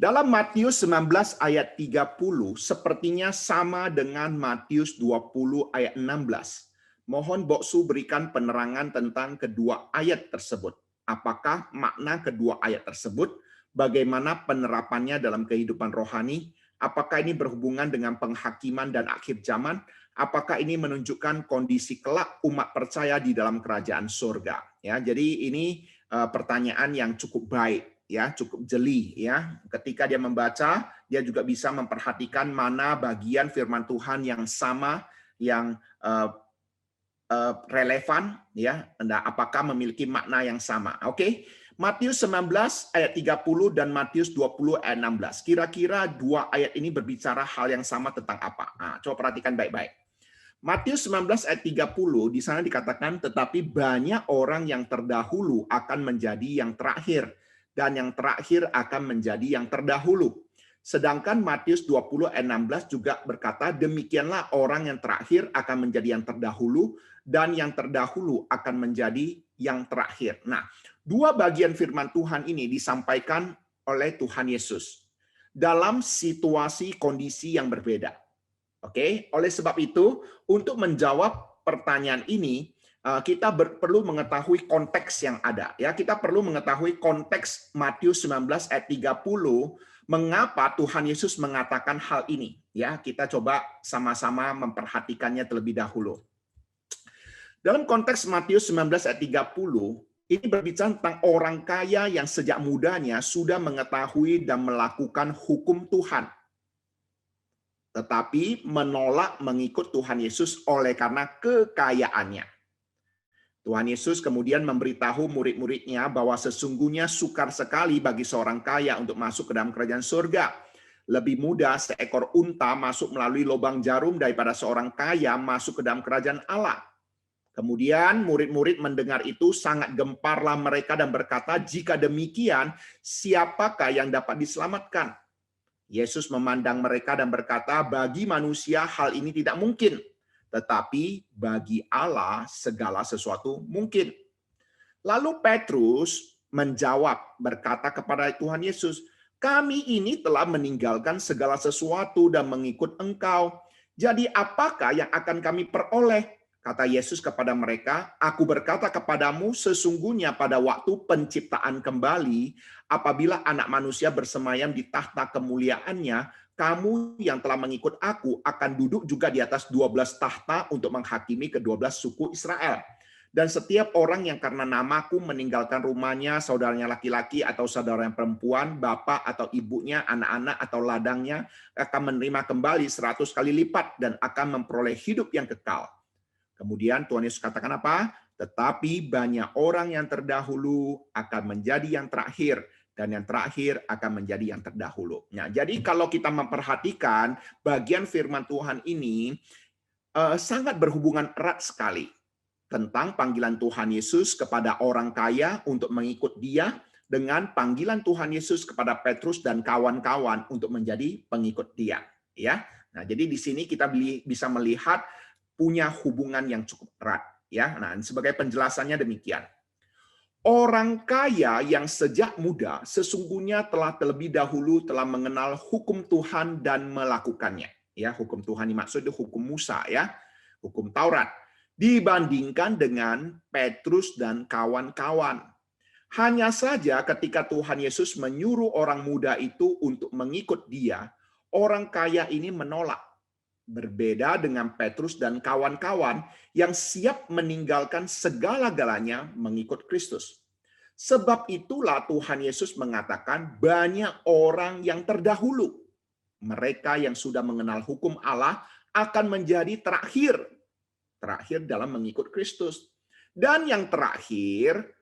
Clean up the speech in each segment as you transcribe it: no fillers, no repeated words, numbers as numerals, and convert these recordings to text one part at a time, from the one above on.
Dalam Matius 19 ayat 30 sepertinya sama dengan Matius 20 ayat 16. Mohon Boksu berikan penerangan tentang kedua ayat tersebut. Apakah makna kedua ayat tersebut? Bagaimana penerapannya dalam kehidupan rohani? Apakah ini berhubungan dengan penghakiman dan akhir zaman? Apakah ini menunjukkan kondisi kelak umat percaya di dalam kerajaan surga? Ya, jadi ini pertanyaan yang cukup baik, ya, cukup jeli, ya. Ketika dia membaca, dia juga bisa memperhatikan mana bagian firman Tuhan yang sama, yang relevan, ya, apakah memiliki makna yang sama. Oke. Matius 19 ayat 30 dan Matius 20 ayat 16. Kira-kira dua ayat ini berbicara hal yang sama tentang apa? Nah, coba perhatikan baik-baik. Matius 19 ayat 30 di sana dikatakan, tetapi banyak orang yang terdahulu akan menjadi yang terakhir, dan yang terakhir akan menjadi yang terdahulu. Sedangkan Matius 20 ayat 16 juga berkata, demikianlah orang yang terakhir akan menjadi yang terdahulu, dan yang terdahulu akan menjadi yang terakhir. Nah, dua bagian firman Tuhan ini disampaikan oleh Tuhan Yesus dalam situasi kondisi yang berbeda. Oke, oleh sebab itu, untuk menjawab pertanyaan ini, kita perlu mengetahui konteks yang ada. Ya, kita perlu mengetahui konteks Matius 19 ayat 30, mengapa Tuhan Yesus mengatakan hal ini. Ya, kita coba sama-sama memperhatikannya terlebih dahulu. Dalam konteks Matius 19 ayat 30, ini berbicara tentang orang kaya yang sejak mudanya sudah mengetahui dan melakukan hukum Tuhan, tetapi menolak mengikut Tuhan Yesus oleh karena kekayaannya. Tuhan Yesus kemudian memberitahu murid-muridnya bahwa sesungguhnya sukar sekali bagi seorang kaya untuk masuk ke dalam kerajaan surga. Lebih mudah seekor unta masuk melalui lubang jarum daripada seorang kaya masuk ke dalam kerajaan Allah. Kemudian murid-murid mendengar itu sangat gemparlah mereka dan berkata, jika demikian, siapakah yang dapat diselamatkan? Yesus memandang mereka dan berkata, bagi manusia hal ini tidak mungkin, tetapi bagi Allah segala sesuatu mungkin. Lalu Petrus menjawab berkata kepada Tuhan Yesus, kami ini telah meninggalkan segala sesuatu dan mengikut Engkau. Jadi apakah yang akan kami peroleh? Kata Yesus kepada mereka, aku berkata kepadamu, sesungguhnya pada waktu penciptaan kembali, apabila anak manusia bersemayam di tahta kemuliaannya, kamu yang telah mengikut aku akan duduk juga di atas 12 tahta untuk menghakimi ke-12 suku Israel. Dan setiap orang yang karena namaku meninggalkan rumahnya, saudaranya laki-laki atau saudara yang perempuan, bapak atau ibunya, anak-anak atau ladangnya, akan menerima kembali 100 kali lipat dan akan memperoleh hidup yang kekal. Kemudian Tuhan Yesus katakan apa? Tetapi banyak orang yang terdahulu akan menjadi yang terakhir, dan yang terakhir akan menjadi yang terdahulu. Nah, jadi kalau kita memperhatikan bagian firman Tuhan ini sangat berhubungan erat sekali tentang panggilan Tuhan Yesus kepada orang kaya untuk mengikut Dia dengan panggilan Tuhan Yesus kepada Petrus dan kawan-kawan untuk menjadi pengikut Dia. Ya, nah jadi di sini kita bisa melihat punya hubungan yang cukup erat, ya. Nah, sebagai penjelasannya demikian. Orang kaya yang sejak muda sesungguhnya telah terlebih dahulu telah mengenal hukum Tuhan dan melakukannya. Ya, hukum Tuhan dimaksud itu hukum Musa, ya, hukum Taurat. Dibandingkan dengan Petrus dan kawan-kawan. Hanya saja ketika Tuhan Yesus menyuruh orang muda itu untuk mengikut Dia, orang kaya ini menolak. Berbeda dengan Petrus dan kawan-kawan yang siap meninggalkan segala-galanya mengikut Kristus. Sebab itulah Tuhan Yesus mengatakan banyak orang yang terdahulu. Mereka yang sudah mengenal hukum Allah akan menjadi terakhir. Terakhir dalam mengikut Kristus. Dan yang terakhir,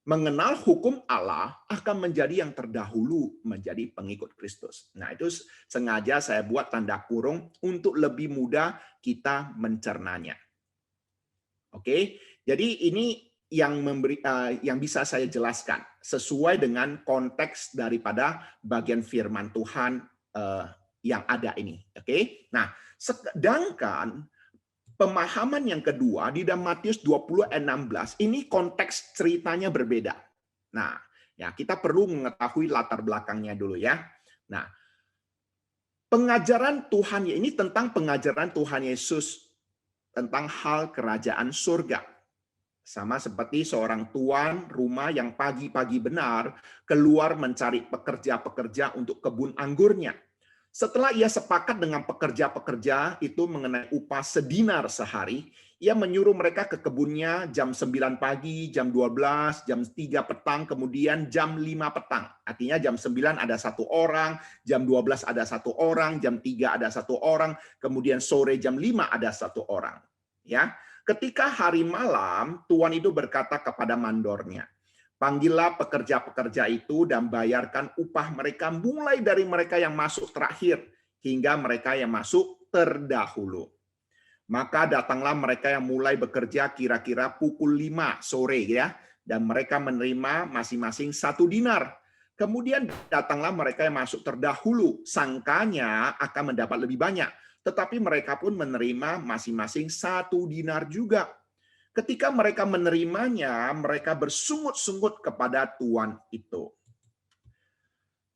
mengenal hukum Allah akan menjadi yang terdahulu menjadi pengikut Kristus. Nah, itu sengaja saya buat tanda kurung untuk lebih mudah kita mencernanya. Oke, jadi ini yang bisa saya jelaskan sesuai dengan konteks daripada bagian firman Tuhan yang ada ini. Oke, nah sedangkan pemahaman yang kedua di dalam Matius 20 ayat 16, ini konteks ceritanya berbeda. Nah, ya kita perlu mengetahui latar belakangnya dulu ya. Nah, pengajaran Tuhan ini tentang pengajaran Tuhan Yesus tentang hal kerajaan surga. Sama seperti seorang tuan rumah yang pagi-pagi benar keluar mencari pekerja-pekerja untuk kebun anggurnya. Setelah ia sepakat dengan pekerja-pekerja itu mengenai upah sedinar sehari, ia menyuruh mereka ke kebunnya jam 9 pagi, jam 12, jam 3 petang, kemudian jam 5 petang. Artinya jam 9 ada satu orang, jam 12 ada satu orang, jam 3 ada satu orang, kemudian sore jam 5 ada satu orang. Ya, ketika hari malam, tuan itu berkata kepada mandornya, "Panggillah pekerja-pekerja itu dan bayarkan upah mereka mulai dari mereka yang masuk terakhir hingga mereka yang masuk terdahulu." Maka datanglah mereka yang mulai bekerja kira-kira pukul 5 sore ya, dan mereka menerima masing-masing 1 dinar. Kemudian datanglah mereka yang masuk terdahulu, sangkanya akan mendapat lebih banyak, tetapi mereka pun menerima masing-masing 1 dinar juga. Ketika mereka menerimanya, mereka bersungut-sungut kepada tuan itu.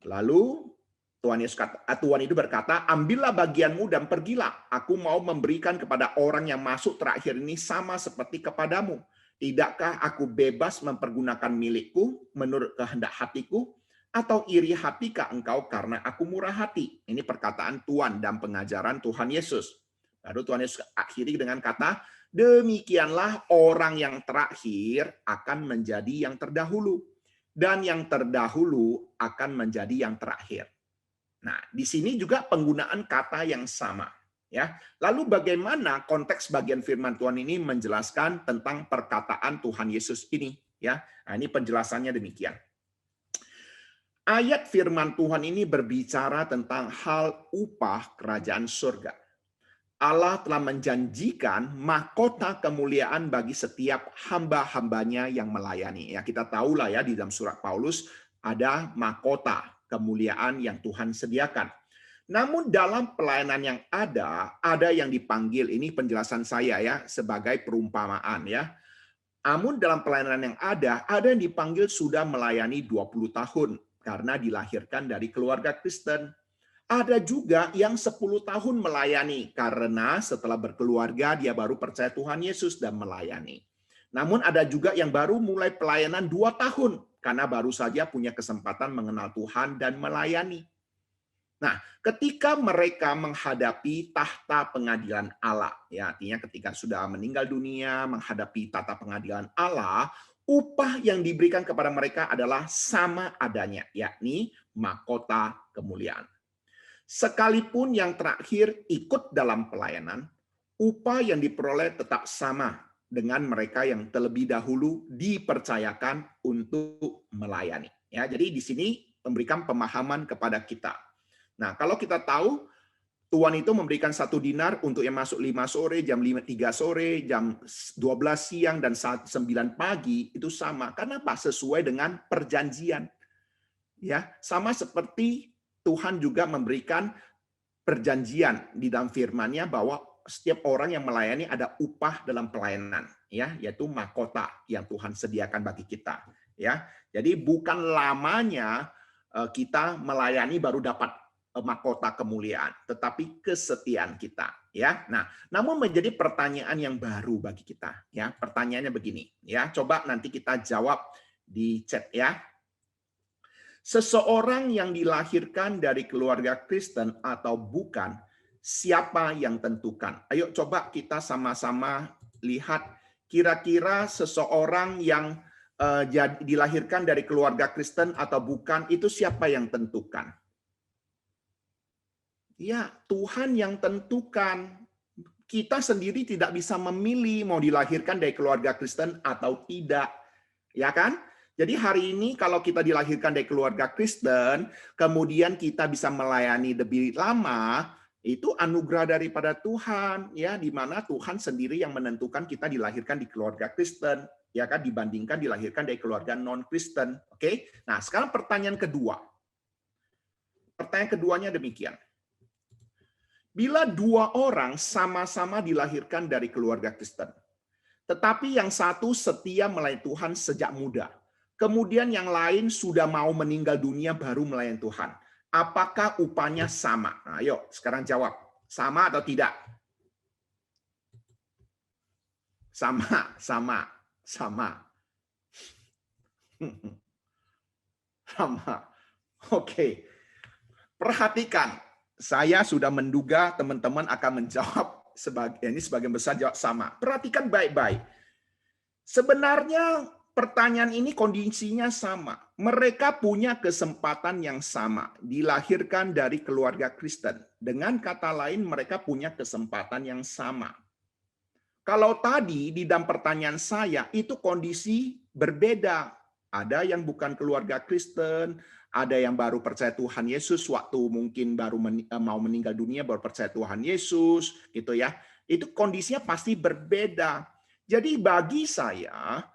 Lalu Tuan itu berkata, "Ambillah bagianmu dan pergilah. Aku mau memberikan kepada orang yang masuk terakhir ini sama seperti kepadamu. Tidakkah aku bebas mempergunakan milikku menurut kehendak hatiku? Atau iri hatikah engkau karena aku murah hati?" Ini perkataan Tuhan dan pengajaran Tuhan Yesus. Lalu Tuhan Yesus akhiri dengan kata, "Demikianlah orang yang terakhir akan menjadi yang terdahulu, dan yang terdahulu akan menjadi yang terakhir." Nah, di sini juga penggunaan kata yang sama, ya. Lalu bagaimana konteks bagian firman Tuhan ini menjelaskan tentang perkataan Tuhan Yesus ini, ya. Nah, ini penjelasannya demikian. Ayat firman Tuhan ini berbicara tentang hal upah kerajaan surga. Allah telah menjanjikan mahkota kemuliaan bagi setiap hamba-hambanya yang melayani. Ya, kita tahulah ya di dalam surat Paulus ada mahkota kemuliaan yang Tuhan sediakan. Namun dalam pelayanan yang ada yang dipanggil, ini penjelasan saya ya, sebagai perumpamaan ya. Namun dalam pelayanan yang ada yang dipanggil sudah melayani 20 tahun karena dilahirkan dari keluarga Kristen. Ada juga yang 10 tahun melayani karena setelah berkeluarga dia baru percaya Tuhan Yesus dan melayani. Namun ada juga yang baru mulai pelayanan 2 tahun karena baru saja punya kesempatan mengenal Tuhan dan melayani. Nah, ketika mereka menghadapi tahta pengadilan Allah, ya artinya ketika sudah meninggal dunia menghadapi tahta pengadilan Allah, upah yang diberikan kepada mereka adalah sama adanya, yakni mahkota kemuliaan. Sekalipun yang terakhir ikut dalam pelayanan, upah yang diperoleh tetap sama dengan mereka yang terlebih dahulu dipercayakan untuk melayani. Ya, jadi di sini memberikan pemahaman kepada kita. Nah, kalau kita tahu Tuan itu memberikan 1 dinar untuk yang masuk 5 sore, jam 3 sore, jam 12 siang, dan 9 pagi, itu sama. Karena apa? Sesuai dengan perjanjian. Ya, sama seperti Tuhan juga memberikan perjanjian di dalam firman-Nya bahwa setiap orang yang melayani ada upah dalam pelayanan, ya, yaitu mahkota yang Tuhan sediakan bagi kita, ya. Jadi bukan lamanya kita melayani baru dapat mahkota kemuliaan, tetapi kesetiaan kita, ya. Nah, namun menjadi pertanyaan yang baru bagi kita, ya. Pertanyaannya begini, ya. Coba nanti kita jawab di chat, ya. Seseorang yang dilahirkan dari keluarga Kristen atau bukan, siapa yang tentukan? Ayo coba kita sama-sama lihat kira-kira seseorang yang dilahirkan dari keluarga Kristen atau bukan, itu siapa yang tentukan? Ya, Tuhan yang tentukan. Kita sendiri tidak bisa memilih mau dilahirkan dari keluarga Kristen atau tidak. Ya kan? Jadi hari ini kalau kita dilahirkan dari keluarga Kristen, kemudian kita bisa melayani lebih lama, itu anugerah daripada Tuhan, ya, di mana Tuhan sendiri yang menentukan kita dilahirkan di keluarga Kristen, ya kan, dibandingkan dilahirkan dari keluarga non-Kristen. Oke? Nah, sekarang pertanyaan kedua. Pertanyaan keduanya demikian. Bila 2 orang sama-sama dilahirkan dari keluarga Kristen, tetapi yang satu setia melayani Tuhan sejak muda, kemudian yang lain sudah mau meninggal dunia baru melayani Tuhan. Apakah upahnya sama? Nah, ayo sekarang jawab. Sama atau tidak? Sama, sama, sama. Sama. Oke. Perhatikan. Saya sudah menduga teman-teman akan menjawab sebagian besar jawab sama. Perhatikan baik-baik. Sebenarnya pertanyaan ini kondisinya sama. Mereka punya kesempatan yang sama, dilahirkan dari keluarga Kristen. Dengan kata lain, mereka punya kesempatan yang sama. Kalau tadi di dalam pertanyaan saya, itu kondisi berbeda. Ada yang bukan keluarga Kristen, ada yang baru percaya Tuhan Yesus waktu mungkin baru mau meninggal dunia baru percaya Tuhan Yesus, gitu ya. Itu kondisinya pasti berbeda. Jadi bagi saya,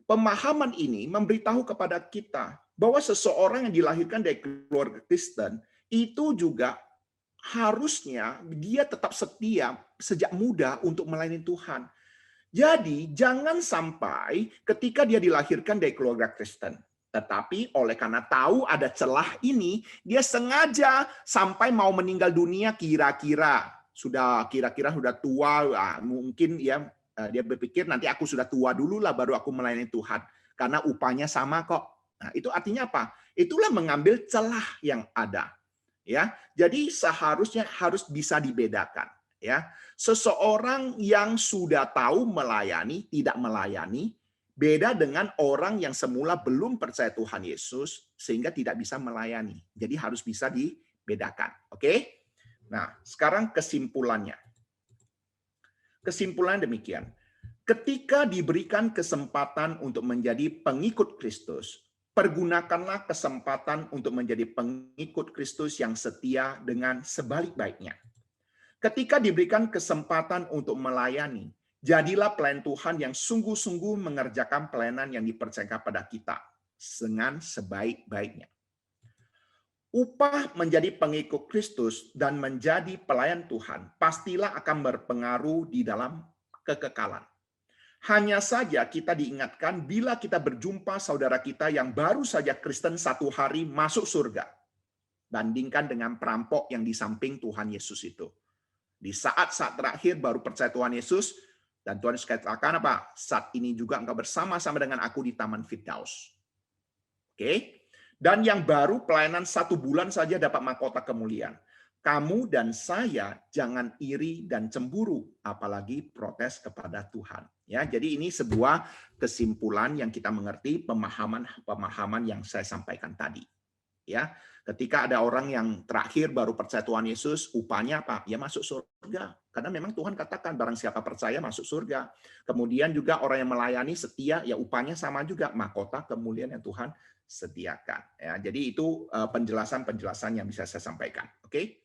pemahaman ini memberitahu kepada kita bahwa seseorang yang dilahirkan dari keluarga Kristen itu juga harusnya dia tetap setia sejak muda untuk melayani Tuhan. Jadi jangan sampai ketika dia dilahirkan dari keluarga Kristen, tetapi oleh karena tahu ada celah ini, dia sengaja sampai mau meninggal dunia kira-kira sudah tua, mungkin ya dia berpikir nanti aku sudah tua dulu lah baru aku melayani Tuhan karena upahnya sama kok. Nah, itu artinya apa? Itulah mengambil celah yang ada. Ya, jadi seharusnya harus bisa dibedakan. Ya, seseorang yang sudah tahu melayani tidak melayani beda dengan orang yang semula belum percaya Tuhan Yesus sehingga tidak bisa melayani. Jadi harus bisa dibedakan. Oke? Nah, sekarang kesimpulannya. Kesimpulan demikian. Ketika diberikan kesempatan untuk menjadi pengikut Kristus, pergunakanlah kesempatan untuk menjadi pengikut Kristus yang setia dengan sebaik-baiknya. Ketika diberikan kesempatan untuk melayani, jadilah pelayan Tuhan yang sungguh-sungguh mengerjakan pelayanan yang dipercayakan pada kita dengan sebaik-baiknya. Upah menjadi pengikut Kristus dan menjadi pelayan Tuhan pastilah akan berpengaruh di dalam kekekalan. Hanya saja kita diingatkan bila kita berjumpa saudara kita yang baru saja Kristen satu hari masuk surga. Bandingkan dengan perampok yang di samping Tuhan Yesus itu. Di saat-saat terakhir baru percaya Tuhan Yesus, dan Tuhan Yesus katakan apa? Saat ini juga engkau bersama-sama dengan aku di Taman Firdaus. Oke? Dan yang baru pelayanan 1 bulan saja dapat mahkota kemuliaan. Kamu dan saya jangan iri dan cemburu, apalagi protes kepada Tuhan. Ya, jadi ini sebuah kesimpulan yang kita mengerti pemahaman yang saya sampaikan tadi. Ya, ketika ada orang yang terakhir baru percaya Tuhan Yesus, upahnya apa? Ya masuk surga. Karena memang Tuhan katakan barang siapa percaya masuk surga. Kemudian juga orang yang melayani setia, ya upahnya sama juga, mahkota kemuliaan yang Tuhan sediakan. Ya, jadi itu penjelasan-penjelasan yang bisa saya sampaikan. Oke?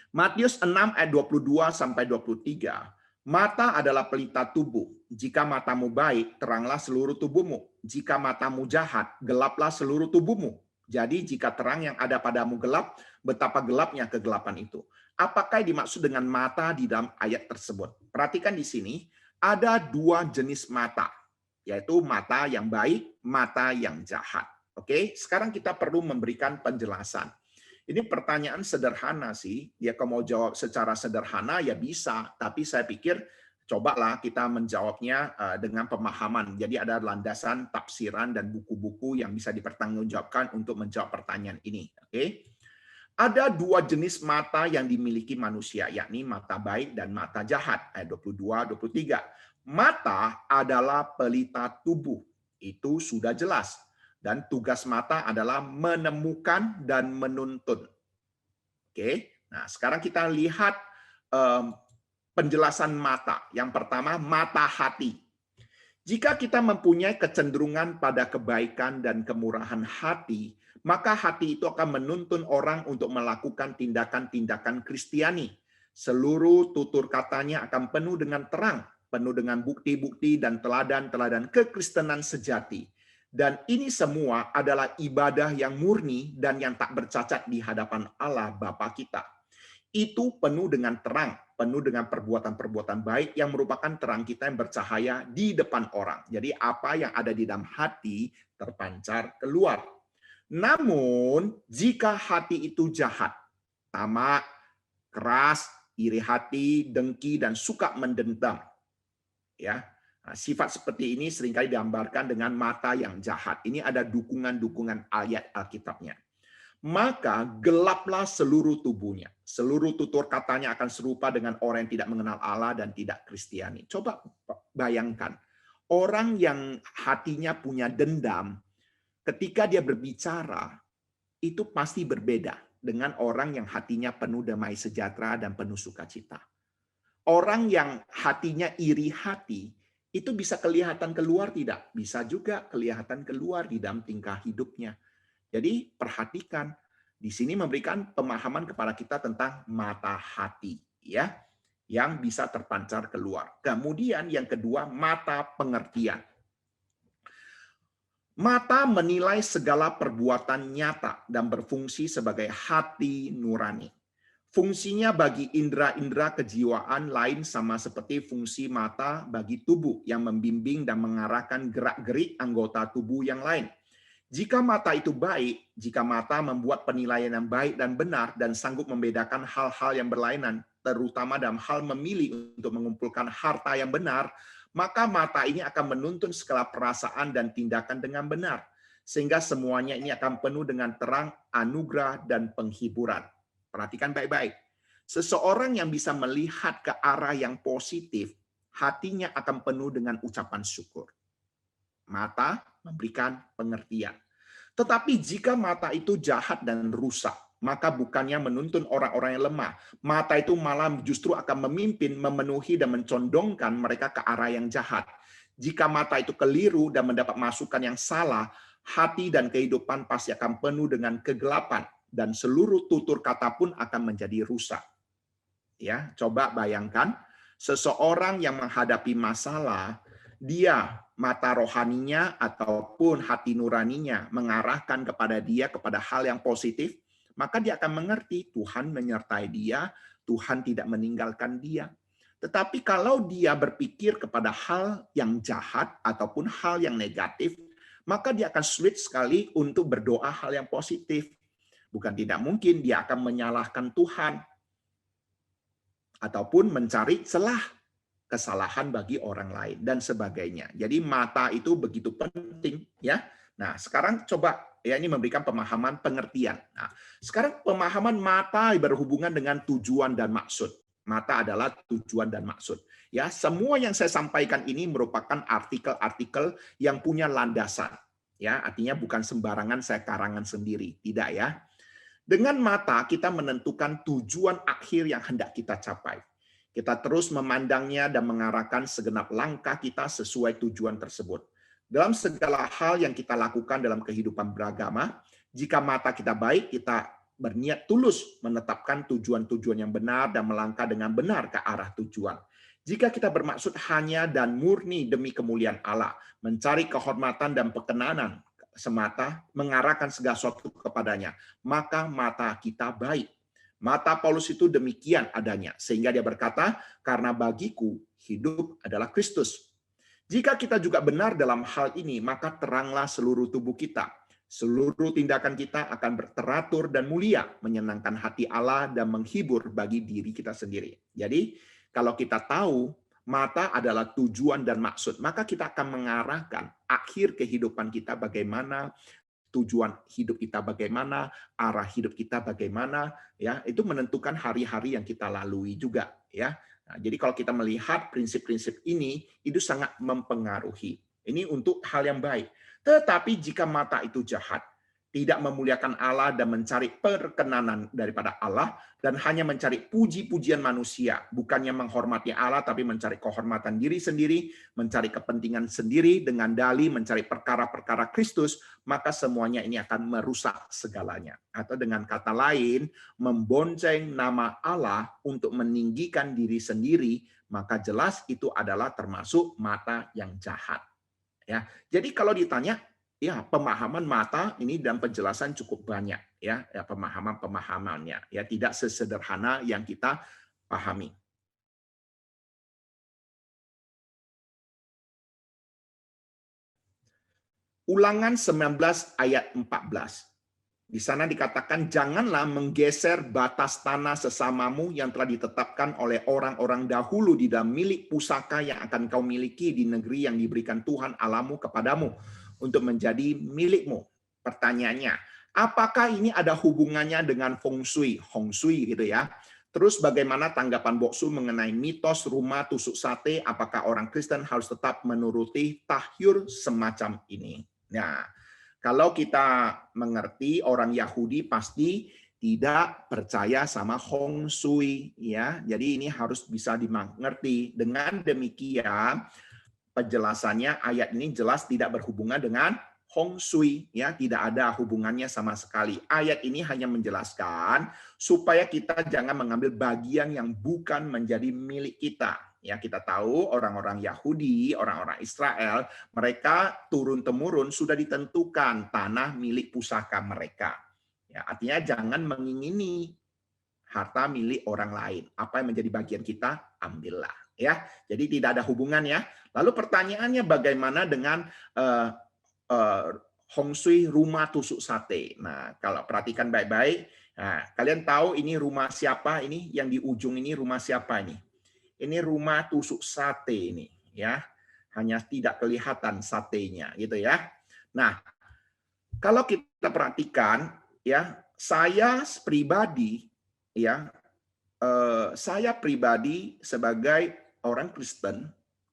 Matius 6 ayat 22 sampai 23. Mata adalah pelita tubuh. Jika matamu baik, teranglah seluruh tubuhmu. Jika matamu jahat, gelaplah seluruh tubuhmu. Jadi jika terang yang ada padamu gelap, betapa gelapnya kegelapan itu. Apakah yang dimaksud dengan mata di dalam ayat tersebut? Perhatikan di sini, ada 2 jenis mata, yaitu mata yang baik, mata yang jahat. Oke, sekarang kita perlu memberikan penjelasan. Ini pertanyaan sederhana sih. Ya kalau mau jawab secara sederhana ya bisa, tapi saya pikir cobalah kita menjawabnya dengan pemahaman. Jadi ada landasan tafsiran dan buku-buku yang bisa dipertanggungjawabkan untuk menjawab pertanyaan ini. Oke. Ada 2 jenis mata yang dimiliki manusia, yakni mata baik dan mata jahat. Ayat 22-23. Mata adalah pelita tubuh. Itu sudah jelas. Dan tugas mata adalah menemukan dan menuntun. Oke, nah sekarang kita lihat penjelasan mata. Yang pertama, mata hati. Jika kita mempunyai kecenderungan pada kebaikan dan kemurahan hati, maka hati itu akan menuntun orang untuk melakukan tindakan-tindakan Kristiani. Seluruh tutur katanya akan penuh dengan terang, penuh dengan bukti-bukti dan teladan-teladan kekristenan sejati. Dan ini semua adalah ibadah yang murni dan yang tak bercacat di hadapan Allah Bapa kita. itu penuh dengan terang, penuh dengan perbuatan-perbuatan baik yang merupakan terang kita yang bercahaya di depan orang. Jadi apa yang ada di dalam hati terpancar keluar. Namun jika hati itu jahat, tamak, keras, iri hati, dengki, dan suka mendendam, ya. Nah, sifat seperti ini seringkali digambarkan dengan mata yang jahat. Ini ada dukungan-dukungan ayat Alkitabnya. Maka gelaplah seluruh tubuhnya. Seluruh tutur katanya akan serupa dengan orang yang tidak mengenal Allah dan tidak Kristiani. Coba bayangkan, orang yang hatinya punya dendam, ketika dia berbicara, itu pasti berbeda dengan orang yang hatinya penuh damai sejahtera dan penuh sukacita. Orang yang hatinya iri hati, itu bisa kelihatan keluar tidak? Bisa juga kelihatan keluar di dalam tingkah hidupnya. Jadi perhatikan, di sini memberikan pemahaman kepada kita tentang mata hati, ya, yang bisa terpancar keluar. Kemudian yang kedua, mata pengertian. Mata menilai segala perbuatan nyata dan berfungsi sebagai hati nurani. Fungsinya bagi indera-indera kejiwaan lain sama seperti fungsi mata bagi tubuh yang membimbing dan mengarahkan gerak-gerik anggota tubuh yang lain. Jika mata itu baik, jika mata membuat penilaian yang baik dan benar dan sanggup membedakan hal-hal yang berlainan, terutama dalam hal memilih untuk mengumpulkan harta yang benar, maka mata ini akan menuntun segala perasaan dan tindakan dengan benar. Sehingga semuanya ini akan penuh dengan terang, anugerah, dan penghiburan. Perhatikan baik-baik. Seseorang yang bisa melihat ke arah yang positif, hatinya akan penuh dengan ucapan syukur. Mata memberikan pengertian. Tetapi jika mata itu jahat dan rusak, maka bukannya menuntun orang-orang yang lemah. Mata itu malah justru akan memimpin, memenuhi, dan mencondongkan mereka ke arah yang jahat. Jika mata itu keliru dan mendapat masukan yang salah, hati dan kehidupan pasti akan penuh dengan kegelapan, dan seluruh tutur kata pun akan menjadi rusak. Ya, coba bayangkan, seseorang yang menghadapi masalah, dia mata rohaninya ataupun hati nuraninya mengarahkan kepada dia kepada hal yang positif, maka dia akan mengerti Tuhan menyertai dia, Tuhan tidak meninggalkan dia. Tetapi kalau dia berpikir kepada hal yang jahat ataupun hal yang negatif, maka dia akan sulit sekali untuk berdoa hal yang positif. Bukan tidak mungkin dia akan menyalahkan Tuhan ataupun mencari celah kesalahan bagi orang lain dan sebagainya. Jadi mata itu begitu penting, ya. Nah, sekarang coba ya ini memberikan pemahaman pengertian. Nah, sekarang pemahaman mata berhubungan dengan tujuan dan maksud. Mata adalah tujuan dan maksud. Ya, semua yang saya sampaikan ini merupakan artikel-artikel yang punya landasan. Ya, artinya bukan sembarangan saya karangan sendiri, tidak ya. Dengan mata kita menentukan tujuan akhir yang hendak kita capai. Kita terus memandangnya dan mengarahkan segenap langkah kita sesuai tujuan tersebut. Dalam segala hal yang kita lakukan dalam kehidupan beragama, jika mata kita baik, kita berniat tulus menetapkan tujuan-tujuan yang benar dan melangkah dengan benar ke arah tujuan. Jika kita bermaksud hanya dan murni demi kemuliaan Allah, mencari kehormatan dan perkenanan semata, mengarahkan segala sesuatu kepadanya, maka mata kita baik. Mata Paulus itu demikian adanya, sehingga dia berkata, karena bagiku hidup adalah Kristus. Jika kita juga benar dalam hal ini, maka teranglah seluruh tubuh kita. Seluruh tindakan kita akan berteratur dan mulia, menyenangkan hati Allah dan menghibur bagi diri kita sendiri. Jadi, kalau kita tahu mata adalah tujuan dan maksud, maka kita akan mengarahkan akhir kehidupan kita bagaimana, tujuan hidup kita bagaimana, arah hidup kita bagaimana, ya itu menentukan hari-hari yang kita lalui juga, ya. Nah, jadi kalau kita melihat prinsip-prinsip ini, itu sangat mempengaruhi. Ini untuk hal yang baik. Tetapi jika mata itu jahat, tidak memuliakan Allah dan mencari perkenanan daripada Allah, dan hanya mencari puji-pujian manusia, bukannya menghormati Allah, tapi mencari kehormatan diri sendiri, mencari kepentingan sendiri dengan dalih mencari perkara-perkara Kristus, maka semuanya ini akan merusak segalanya. Atau dengan kata lain, membonceng nama Allah untuk meninggikan diri sendiri, maka jelas itu adalah termasuk mata yang jahat. Ya, jadi kalau ditanya, pemahaman mata ini dan penjelasan cukup banyak ya pemahamannya ya tidak sesederhana yang kita pahami. Ulangan 19 ayat 14. Di sana dikatakan, janganlah menggeser batas tanah sesamamu yang telah ditetapkan oleh orang-orang dahulu di dalam milik pusaka yang akan kau miliki di negeri yang diberikan Tuhan Allahmu kepadamu untuk menjadi milikmu. Pertanyaannya, apakah ini ada hubungannya dengan feng shui? Hong shui gitu ya. Terus bagaimana tanggapan Boksu mengenai mitos rumah tusuk sate? Apakah orang Kristen harus tetap menuruti tahyur semacam ini? Nah, kalau kita mengerti orang Yahudi pasti tidak percaya sama Hong Shui ya. Jadi ini harus bisa dimengerti. Dengan demikian penjelasannya ayat ini jelas tidak berhubungan dengan Hong Shui ya, tidak ada hubungannya sama sekali. Ayat ini hanya menjelaskan supaya kita jangan mengambil bagian yang bukan menjadi milik kita. Ya, kita tahu orang-orang Yahudi, orang-orang Israel, mereka turun-temurun sudah ditentukan tanah milik pusaka mereka. Ya, artinya jangan mengingini harta milik orang lain. Apa yang menjadi bagian kita, ambillah. Ya, jadi tidak ada hubungan ya. Lalu pertanyaannya bagaimana dengan Hong Shui rumah tusuk sate? Nah, kalau perhatikan baik-baik, nah, kalian tahu ini rumah siapa ini? Yang di ujung ini rumah siapa ini? Ini rumah tusuk sate ini, ya. Hanya tidak kelihatan satenya, gitu ya. Nah, kalau kita perhatikan, ya, saya pribadi, ya, saya pribadi sebagai orang Kristen,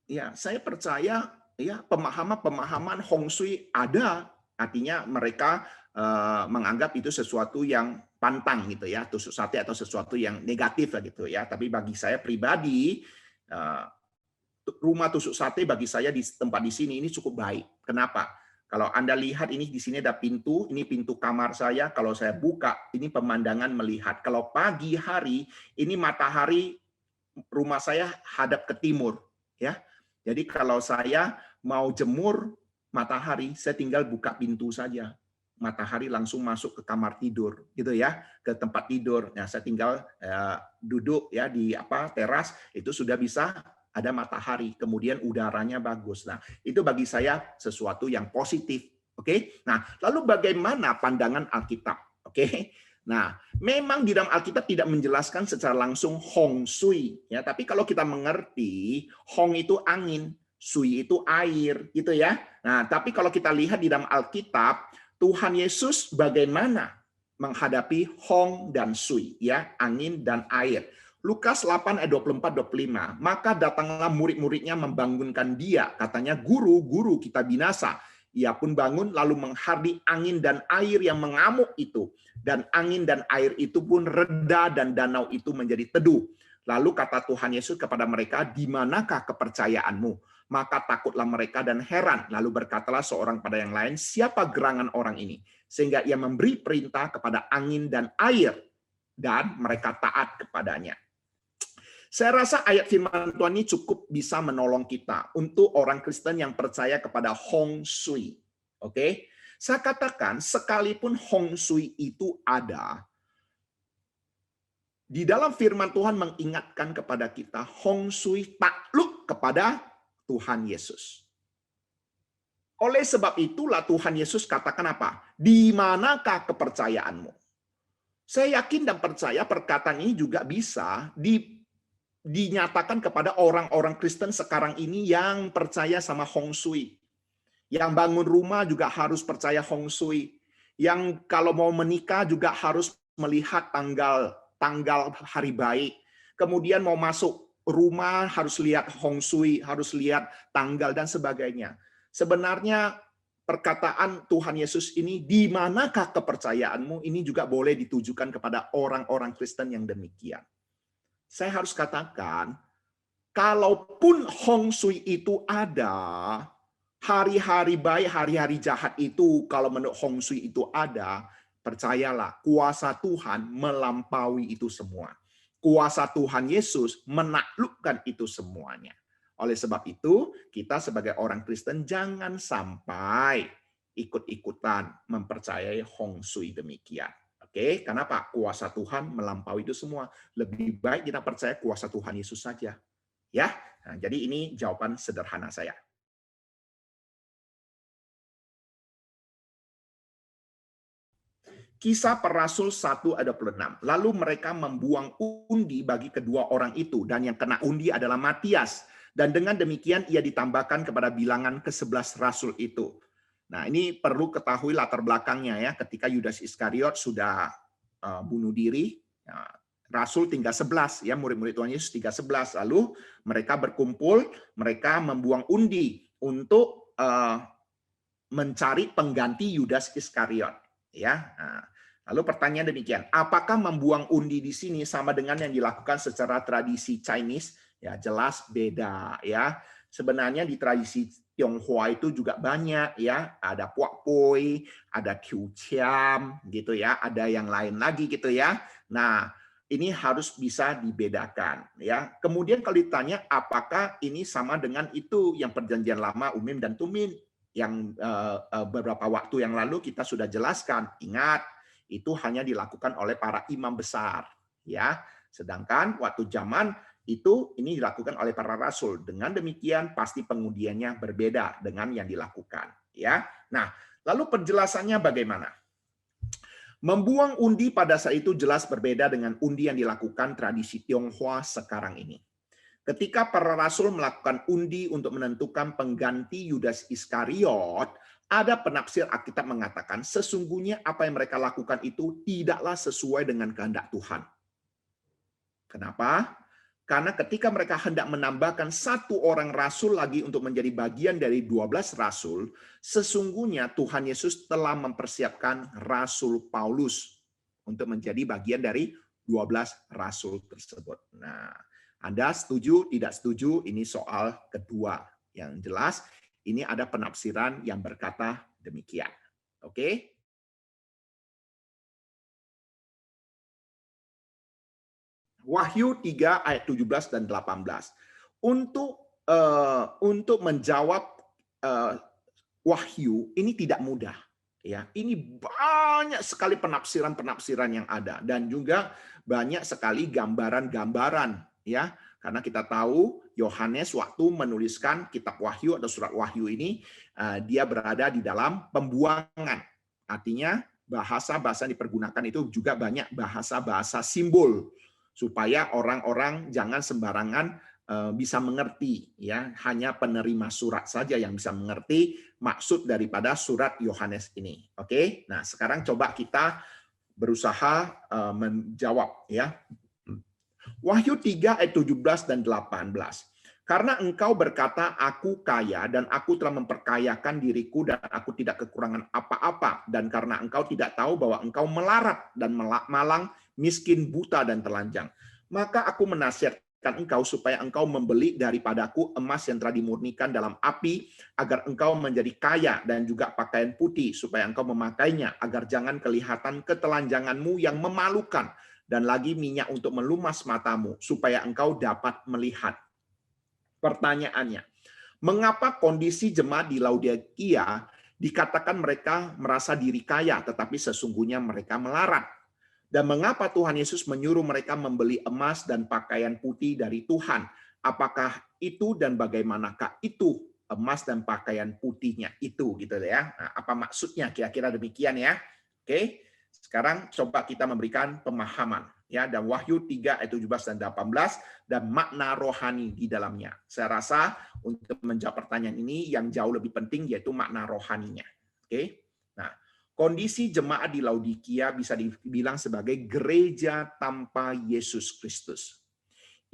ya, saya percaya, ya, pemahaman Hong Shui ada, artinya mereka menganggap itu sesuatu yang pantang gitu ya, tusuk sate atau sesuatu yang negatif lah gitu ya. Tapi bagi saya pribadi, rumah tusuk sate bagi saya di tempat di sini ini cukup baik. Kenapa? Kalau Anda lihat ini di sini ada pintu, ini pintu kamar saya. Kalau saya buka, ini pemandangan melihat. Kalau pagi hari, ini matahari rumah saya hadap ke timur, ya. Jadi kalau saya mau jemur matahari, saya tinggal buka pintu saja. Matahari langsung masuk ke kamar tidur, gitu ya, ke tempat tidur. Nah, saya tinggal duduk ya di teras, itu sudah bisa ada matahari, kemudian udaranya bagus. Nah, itu bagi saya sesuatu yang positif. Oke. Nah, lalu bagaimana pandangan Alkitab? Oke. Nah, memang di dalam Alkitab tidak menjelaskan secara langsung Hong Shui, ya. Tapi kalau kita mengerti, Hong itu angin, Shui itu air, gitu ya. Nah, tapi kalau kita lihat di dalam Alkitab, Tuhan Yesus bagaimana menghadapi Hong dan Shui, ya, angin dan air. Lukas 8 ayat 24-25. Maka datanglah murid-muridnya membangunkan dia. Katanya, guru, guru, kita binasa. Ia pun bangun lalu menghardi angin dan air yang mengamuk itu. Dan angin dan air itu pun reda dan danau itu menjadi teduh. Lalu kata Tuhan Yesus kepada mereka, di manakah kepercayaanmu? Maka takutlah mereka dan heran. Lalu berkatalah seorang pada yang lain, siapa gerangan orang ini? Sehingga ia memberi perintah kepada angin dan air. Dan mereka taat kepadanya. Saya rasa ayat firman Tuhan ini cukup bisa menolong kita untuk orang Kristen yang percaya kepada Hong Shui. Oke? Saya katakan sekalipun Hong Shui itu ada, di dalam firman Tuhan mengingatkan kepada kita Hong Shui takluk kepada Tuhan Yesus. Oleh sebab itulah Tuhan Yesus katakan apa? Di manakah kepercayaanmu? Saya yakin dan percaya perkataan ini juga bisa dinyatakan kepada orang-orang Kristen sekarang ini yang percaya sama Hong Shui. Yang bangun rumah juga harus percaya Hong Shui. Yang kalau mau menikah juga harus melihat tanggal hari baik. Kemudian mau masuk rumah harus lihat Hong Shui, harus lihat tanggal dan sebagainya. Sebenarnya perkataan Tuhan Yesus ini, di manakah kepercayaanmu, ini juga boleh ditujukan kepada orang-orang Kristen yang demikian. Saya harus katakan, kalaupun Hong Shui itu ada, hari-hari baik, hari-hari jahat itu, kalau menurut Hong Shui itu ada, percayalah, kuasa Tuhan melampaui itu semua. Kuasa Tuhan Yesus menaklukkan itu semuanya. Oleh sebab itu, kita sebagai orang Kristen jangan sampai ikut-ikutan mempercayai Hong Shui demikian. Oke, kenapa? Kuasa Tuhan melampaui itu semua. Lebih baik kita percaya kuasa Tuhan Yesus saja. Ya, nah, jadi ini jawaban sederhana saya. Kisah Para Rasul 1:26. Lalu mereka membuang undi bagi kedua orang itu, dan yang kena undi adalah Matias. Dan dengan demikian ia ditambahkan kepada bilangan ke-11 rasul itu. Nah, ini perlu ketahui latar belakangnya ya. Ketika Yudas Iskariot sudah bunuh diri, ya, rasul tinggal 11 ya, murid-murid Tuhan Yesus tinggal 11. Lalu mereka berkumpul, mereka membuang undi untuk mencari pengganti Yudas Iskariot. Ya, nah, lalu pertanyaan demikian, apakah membuang undi di sini sama dengan yang dilakukan secara tradisi Chinese? Ya, jelas beda ya. Sebenarnya di tradisi Tionghoa itu juga banyak ya, ada Puak Poi, ada Qiu Qiam gitu ya, ada yang lain lagi gitu ya. Nah, ini harus bisa dibedakan ya. Kemudian kalau ditanya apakah ini sama dengan itu yang perjanjian lama Umim dan Tumim yang beberapa waktu yang lalu kita sudah jelaskan. Ingat, itu hanya dilakukan oleh para imam besar ya. Sedangkan waktu zaman itu ini dilakukan oleh para rasul. Dengan demikian pasti pengundiannya berbeda dengan yang dilakukan ya. Nah, lalu penjelasannya bagaimana? Membuang undi pada saat itu jelas berbeda dengan undi yang dilakukan tradisi Tionghoa sekarang ini. Ketika para rasul melakukan undi untuk menentukan pengganti Yudas Iskariot, ada penafsir Alkitab mengatakan sesungguhnya apa yang mereka lakukan itu tidaklah sesuai dengan kehendak Tuhan. Kenapa? Karena ketika mereka hendak menambahkan satu orang rasul lagi untuk menjadi bagian dari 12 rasul, sesungguhnya Tuhan Yesus telah mempersiapkan Rasul Paulus untuk menjadi bagian dari 12 rasul tersebut. Nah, Anda setuju, tidak setuju, ini soal kedua. Yang jelas, ini ada penafsiran yang berkata demikian. Oke? Wahyu 3 ayat 17 dan 18. Untuk menjawab wahyu ini tidak mudah ya. Ini banyak sekali penafsiran-penafsiran yang ada dan juga banyak sekali gambaran-gambaran ya. Karena kita tahu Yohanes waktu menuliskan kitab Wahyu atau surat Wahyu ini dia berada di dalam pembuangan. Artinya bahasa-bahasa yang dipergunakan itu juga banyak bahasa-bahasa simbol supaya orang-orang jangan sembarangan bisa mengerti ya, hanya penerima surat saja yang bisa mengerti maksud daripada surat Yohanes ini. Oke. Nah, sekarang coba kita berusaha menjawab ya. Wahyu 3 ayat 17 dan 18. Karena engkau berkata, aku kaya dan aku telah memperkayakan diriku dan aku tidak kekurangan apa-apa. Dan karena engkau tidak tahu bahwa engkau melarat dan malang, miskin, buta, dan telanjang. Maka aku menasihatkan engkau supaya engkau membeli daripadaku emas yang telah dimurnikan dalam api, agar engkau menjadi kaya dan juga pakaian putih, supaya engkau memakainya, agar jangan kelihatan ketelanjanganmu yang memalukan, dan lagi minyak untuk melumas matamu, supaya engkau dapat melihat. Pertanyaannya, mengapa kondisi jemaat di Laodikia dikatakan mereka merasa diri kaya, tetapi sesungguhnya mereka melarat? Dan mengapa Tuhan Yesus menyuruh mereka membeli emas dan pakaian putih dari Tuhan? Apakah itu dan bagaimanakah itu emas dan pakaian putihnya itu gitu ya? Nah, apa maksudnya? Kira-kira demikian ya. Oke. Sekarang coba kita memberikan pemahaman ya, dan Wahyu 3 ayat 17 dan 18 dan makna rohani di dalamnya. Saya rasa untuk menjawab pertanyaan ini yang jauh lebih penting yaitu makna rohaninya. Oke. Nah, kondisi jemaat di Laodikia bisa dibilang sebagai gereja tanpa Yesus Kristus.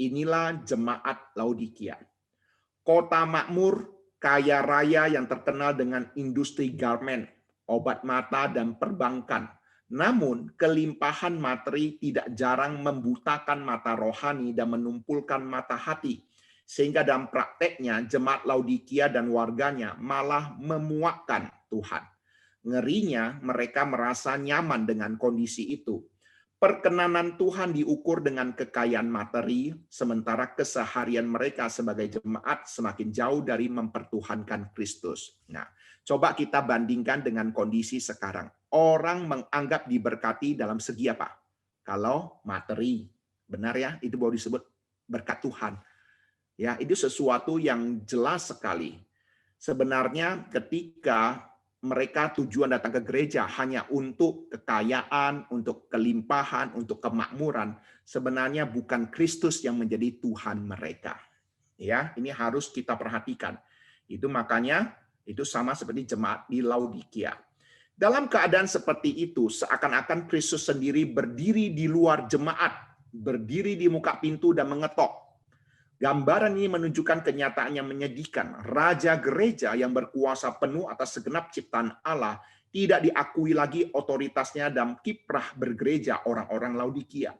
Inilah jemaat Laodikia. Kota makmur, kaya raya yang terkenal dengan industri garmen, obat mata, dan perbankan. Namun, kelimpahan materi tidak jarang membutakan mata rohani dan menumpulkan mata hati. Sehingga dalam prakteknya, jemaat Laodikia dan warganya malah memuakkan Tuhan. Ngerinya, mereka merasa nyaman dengan kondisi itu. Perkenanan Tuhan diukur dengan kekayaan materi, sementara keseharian mereka sebagai jemaat semakin jauh dari mempertuhankan Kristus. Nah, Coba kita bandingkan dengan kondisi sekarang. Orang menganggap diberkati dalam segi apa? Kalau materi. Benar ya? Itu baru disebut berkat Tuhan. Ya, itu sesuatu yang jelas sekali. Sebenarnya ketika mereka tujuan datang ke gereja hanya untuk kekayaan, untuk kelimpahan, untuk kemakmuran, sebenarnya bukan Kristus yang menjadi Tuhan mereka. Ya, ini harus kita perhatikan. Itu makanya itu sama seperti jemaat di Laodikia. Dalam keadaan seperti itu, seakan-akan Kristus sendiri berdiri di luar jemaat, berdiri di muka pintu dan mengetok. Gambaran ini menunjukkan kenyataan yang menyedihkan. Raja gereja yang berkuasa penuh atas segenap ciptaan Allah tidak diakui lagi otoritasnya dalam kiprah bergereja orang-orang Laodikia.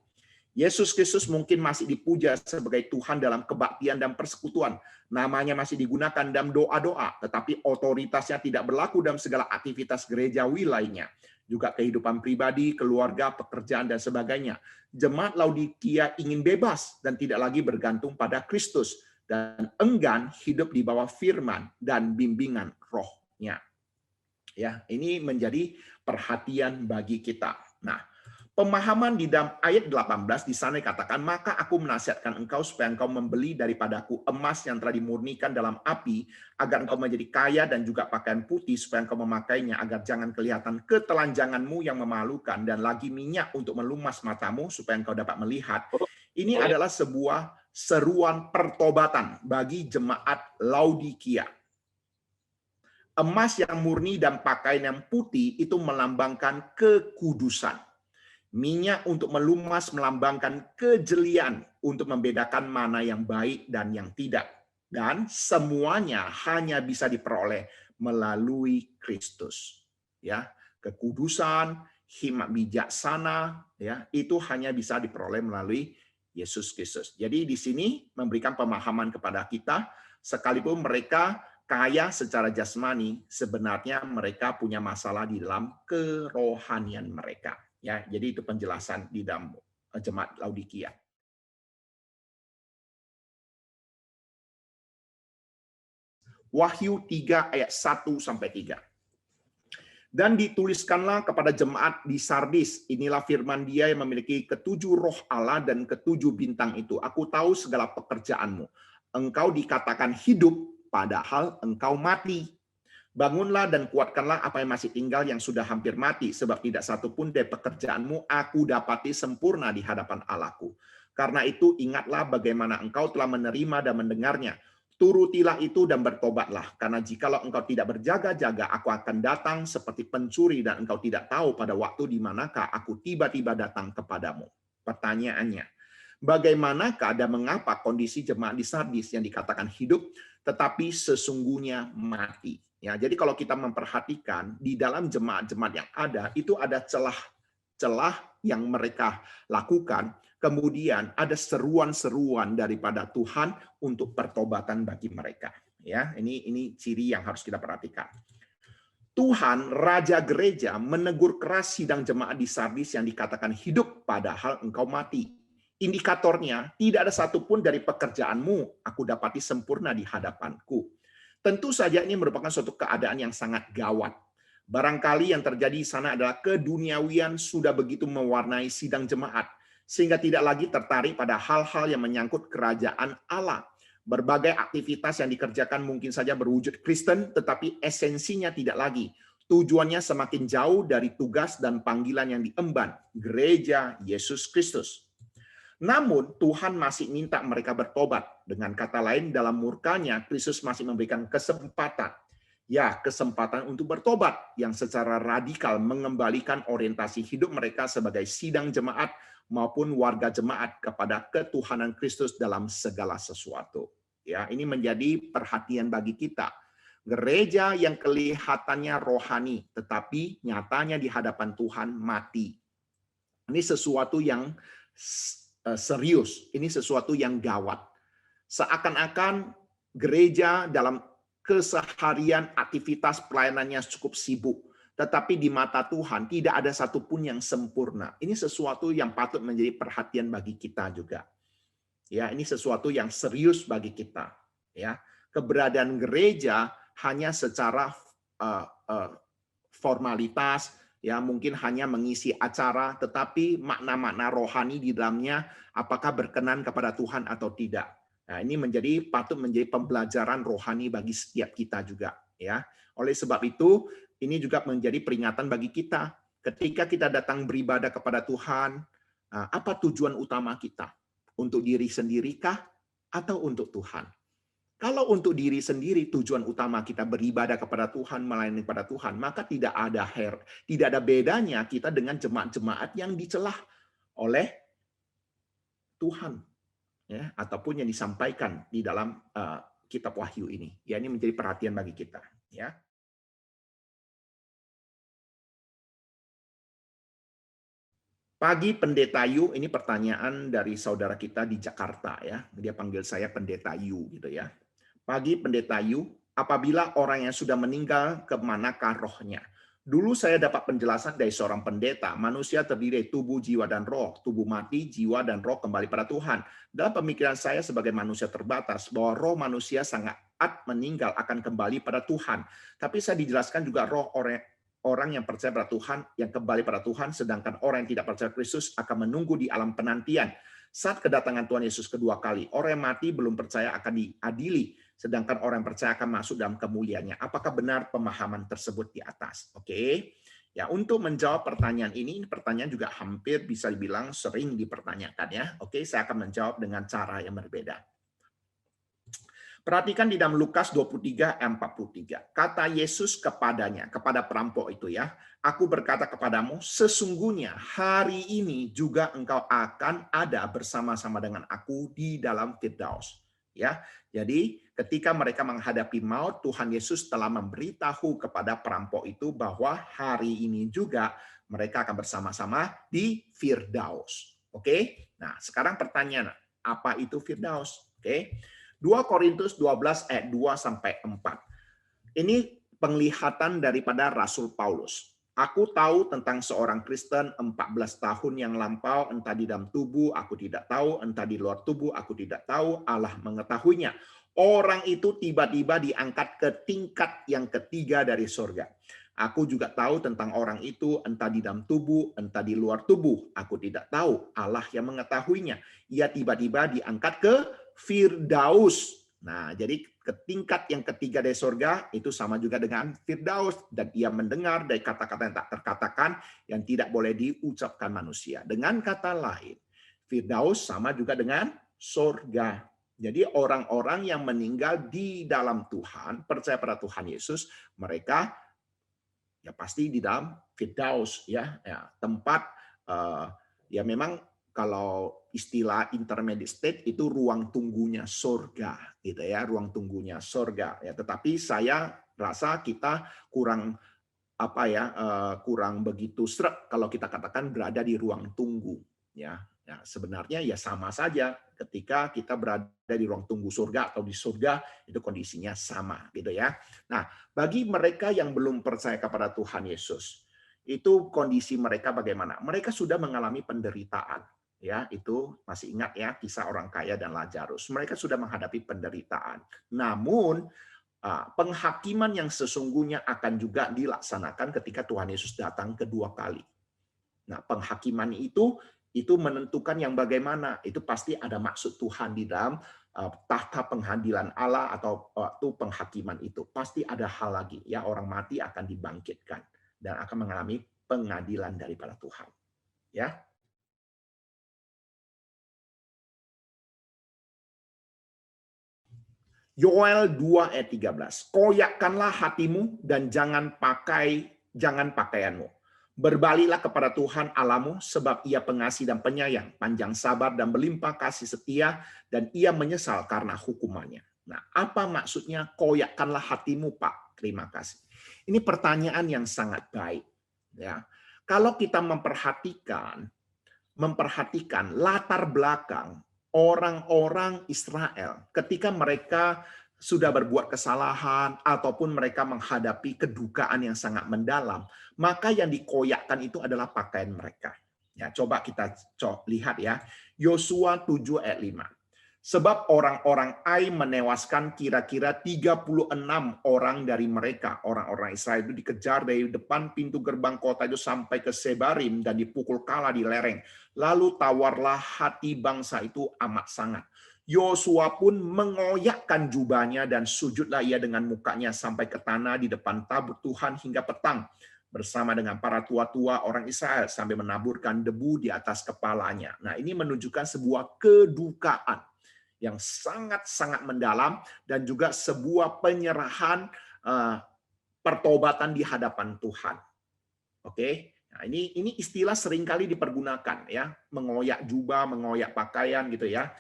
Yesus Kristus mungkin masih dipuja sebagai Tuhan dalam kebaktian dan persekutuan. Namanya masih digunakan dalam doa-doa, tetapi otoritasnya tidak berlaku dalam segala aktivitas gerejawi lainnya. Juga kehidupan pribadi, keluarga, pekerjaan, dan sebagainya. Jemaat Laodikia ingin bebas dan tidak lagi bergantung pada Kristus dan enggan hidup di bawah firman dan bimbingan rohnya. Ya, ini menjadi perhatian bagi kita. Nah, pemahaman di dalam ayat 18 di sana dikatakan, maka aku menasihatkan engkau supaya engkau membeli daripadaku emas yang telah dimurnikan dalam api, agar engkau menjadi kaya, dan juga pakaian putih supaya engkau memakainya, agar jangan kelihatan ketelanjanganmu yang memalukan, dan lagi minyak untuk melumas matamu supaya engkau dapat melihat. Ini adalah sebuah seruan pertobatan bagi jemaat Laodikia. Emas yang murni dan pakaian yang putih itu melambangkan kekudusan. Minyak untuk melumas melambangkan kejelian untuk membedakan mana yang baik dan yang tidak. Dan semuanya hanya bisa diperoleh melalui Kristus. Ya, kekudusan, hikmat bijaksana, ya, itu hanya bisa diperoleh melalui Yesus Kristus. Jadi di sini memberikan pemahaman kepada kita, sekalipun mereka kaya secara jasmani, sebenarnya mereka punya masalah di dalam kerohanian mereka. Ya, jadi itu penjelasan di dalam jemaat Laodikia. Wahyu 3 ayat 1 sampai 3. Dan dituliskanlah kepada jemaat di Sardis, inilah firman Dia yang memiliki ketujuh roh Allah dan ketujuh bintang itu. Aku tahu segala pekerjaanmu. Engkau dikatakan hidup, padahal engkau mati. Bangunlah dan kuatkanlah apa yang masih tinggal yang sudah hampir mati, sebab tidak satu pun dari pekerjaanmu aku dapati sempurna di hadapan Allahku. Karena itu ingatlah bagaimana engkau telah menerima dan mendengarnya. Turutilah itu dan bertobatlah, karena jikalau engkau tidak berjaga-jaga, aku akan datang seperti pencuri dan engkau tidak tahu pada waktu di manakah aku tiba-tiba datang kepadamu. Pertanyaannya, bagaimanakah dan mengapa kondisi jemaat di Sardis yang dikatakan hidup, tetapi sesungguhnya mati? Ya, jadi kalau kita memperhatikan di dalam jemaat-jemaat yang ada, itu ada celah-celah yang mereka lakukan. Kemudian ada seruan-seruan daripada Tuhan untuk pertobatan bagi mereka. Ya, ini ciri yang harus kita perhatikan. Tuhan, Raja Gereja, menegur keras sidang jemaat di Sardis yang dikatakan hidup padahal engkau mati. Indikatornya, tidak ada satupun dari pekerjaanmu aku dapati sempurna di hadapanku. Tentu saja ini merupakan suatu keadaan yang sangat gawat. Barangkali yang terjadi di sana adalah keduniawian sudah begitu mewarnai sidang jemaat, sehingga tidak lagi tertarik pada hal-hal yang menyangkut kerajaan Allah. Berbagai aktivitas yang dikerjakan mungkin saja berwujud Kristen, tetapi esensinya tidak lagi. Tujuannya semakin jauh dari tugas dan panggilan yang diemban, gereja Yesus Kristus. Namun Tuhan masih minta mereka bertobat. Dengan kata lain, dalam murkanya, Kristus masih memberikan kesempatan. Ya, kesempatan untuk bertobat yang secara radikal mengembalikan orientasi hidup mereka sebagai sidang jemaat maupun warga jemaat kepada ketuhanan Kristus dalam segala sesuatu. Ya, ini menjadi perhatian bagi kita. Gereja yang kelihatannya rohani, tetapi nyatanya di hadapan Tuhan mati. Ini sesuatu yang serius, ini sesuatu yang gawat. Seakan-akan gereja dalam keseharian aktivitas pelayanannya cukup sibuk, tetapi di mata Tuhan tidak ada satupun yang sempurna. Ini sesuatu yang patut menjadi perhatian bagi kita juga. Ya, ini sesuatu yang serius bagi kita. Ya, keberadaan gereja hanya secara formalitas, ya mungkin hanya mengisi acara, tetapi makna-makna rohani di dalamnya apakah berkenan kepada Tuhan atau tidak. Nah, ini patut menjadi pembelajaran rohani bagi setiap kita juga, ya. Oleh sebab itu, ini juga menjadi peringatan bagi kita. Ketika kita datang beribadah kepada Tuhan, apa tujuan utama kita? Untuk diri sendirikah atau untuk Tuhan? Kalau untuk diri sendiri tujuan utama kita beribadah kepada Tuhan, melayani kepada Tuhan, maka tidak ada bedanya kita dengan jemaat-jemaat yang dicelah oleh Tuhan, ya, ataupun yang disampaikan di dalam kitab Wahyu ini. Ya, ini menjadi perhatian bagi kita, ya. Pagi Pendeta Yu, ini pertanyaan dari saudara kita di Jakarta, ya. Dia panggil saya Pendeta Yu gitu ya. Pagi Pendeta Yu, apabila orang yang sudah meninggal, kemanakah rohnya? Dulu saya dapat penjelasan dari seorang pendeta, manusia terdiri dari tubuh, jiwa, dan roh. Tubuh mati, jiwa, dan roh kembali pada Tuhan. Dalam pemikiran saya sebagai manusia terbatas, bahwa roh manusia sangat meninggal akan kembali pada Tuhan. Tapi saya dijelaskan juga roh orang yang percaya pada Tuhan, yang kembali pada Tuhan, sedangkan orang yang tidak percaya Kristus akan menunggu di alam penantian. Saat kedatangan Tuhan Yesus kedua kali, orang yang mati belum percaya akan diadili, sedangkan orang yang percaya akan masuk dalam kemuliaannya. Apakah benar pemahaman tersebut di atas? Oke. Ya, untuk menjawab pertanyaan ini pertanyaan juga hampir bisa dibilang sering dipertanyakan ya. Oke, saya akan menjawab dengan cara yang berbeda. Perhatikan di dalam Lukas 23 ayat 43. Kata Yesus kepadanya, kepada perampok itu ya, aku berkata kepadamu, sesungguhnya hari ini juga engkau akan ada bersama-sama dengan aku di dalam Firdaus. Ya, jadi ketika mereka menghadapi maut, Tuhan Yesus telah memberitahu kepada perampok itu bahwa hari ini juga mereka akan bersama-sama di Firdaus. Oke? Nah, sekarang pertanyaan, apa itu Firdaus? Oke? 2 Korintus 12 ayat 2 sampai 4. Ini penglihatan daripada Rasul Paulus. Aku tahu tentang seorang Kristen 14 tahun yang lampau, entah di dalam tubuh aku tidak tahu, entah di luar tubuh aku tidak tahu, Allah mengetahuinya. Orang itu tiba-tiba diangkat ke tingkat yang ketiga dari surga. Aku juga tahu tentang orang itu, entah di dalam tubuh, entah di luar tubuh. Aku tidak tahu, Allah yang mengetahuinya. Ia tiba-tiba diangkat ke Firdaus. Nah, jadi ke tingkat yang ketiga dari surga itu sama juga dengan Firdaus, dan ia mendengar dari kata-kata yang tak terkatakan yang tidak boleh diucapkan manusia. Dengan kata lain, Firdaus sama juga dengan surga. Jadi orang-orang yang meninggal di dalam Tuhan, percaya pada Tuhan Yesus, mereka ya pasti di dalam Firdaus ya, tempat ya memang kalau istilah intermediate state itu ruang tunggunya surga gitu ya, ruang tunggunya surga ya. Tetapi saya rasa kita kurang kurang begitu sreg kalau kita katakan berada di ruang tunggu ya. Ya, sebenarnya ya sama saja ketika kita berada di ruang tunggu surga atau di surga, itu kondisinya sama gitu ya. Nah, bagi mereka yang belum percaya kepada Tuhan Yesus, itu kondisi mereka bagaimana? Mereka sudah mengalami penderitaan. Ya, itu masih ingat ya kisah orang kaya dan Lazarus. Mereka sudah menghadapi penderitaan. Namun penghakiman yang sesungguhnya akan juga dilaksanakan ketika Tuhan Yesus datang kedua kali. Nah, penghakiman itu menentukan yang bagaimana. Itu pasti ada maksud Tuhan di dalam tahta pengadilan Allah atau waktu penghakiman itu. Pasti ada hal lagi. Ya, orang mati akan dibangkitkan dan akan mengalami pengadilan daripada Tuhan. Ya. Yoel 2 ayat 13. Koyakkanlah hatimu dan jangan pakaianmu. Berbaliklah kepada Tuhan Allahmu, sebab Ia pengasih dan penyayang, panjang sabar dan berlimpah kasih setia, dan Ia menyesal karena hukumannya. Nah, apa maksudnya koyakkanlah hatimu, Pak? Terima kasih. Ini pertanyaan yang sangat baik. Ya, kalau kita memperhatikan latar belakang orang-orang Israel ketika mereka sudah berbuat kesalahan ataupun mereka menghadapi kedukaan yang sangat mendalam, maka yang dikoyakkan itu adalah pakaian mereka. Ya, coba kita lihat ya. Yosua 7 ayat 5. Sebab orang-orang Ai menewaskan kira-kira 36 orang dari mereka. Orang-orang Israel itu dikejar dari depan pintu gerbang kota itu sampai ke Sebarim dan dipukul kala di lereng. Lalu tawarlah hati bangsa itu amat sangat. Yosua pun mengoyakkan jubahnya dan sujudlah ia dengan mukanya sampai ke tanah di depan tabut Tuhan hingga petang, bersama dengan para tua-tua orang Israel sampai menaburkan debu di atas kepalanya. Nah, ini menunjukkan sebuah kedukaan yang sangat-sangat mendalam dan juga sebuah penyerahan pertobatan di hadapan Tuhan. Oke. Nah, ini istilah seringkali dipergunakan ya, mengoyak jubah, mengoyak pakaian gitu ya.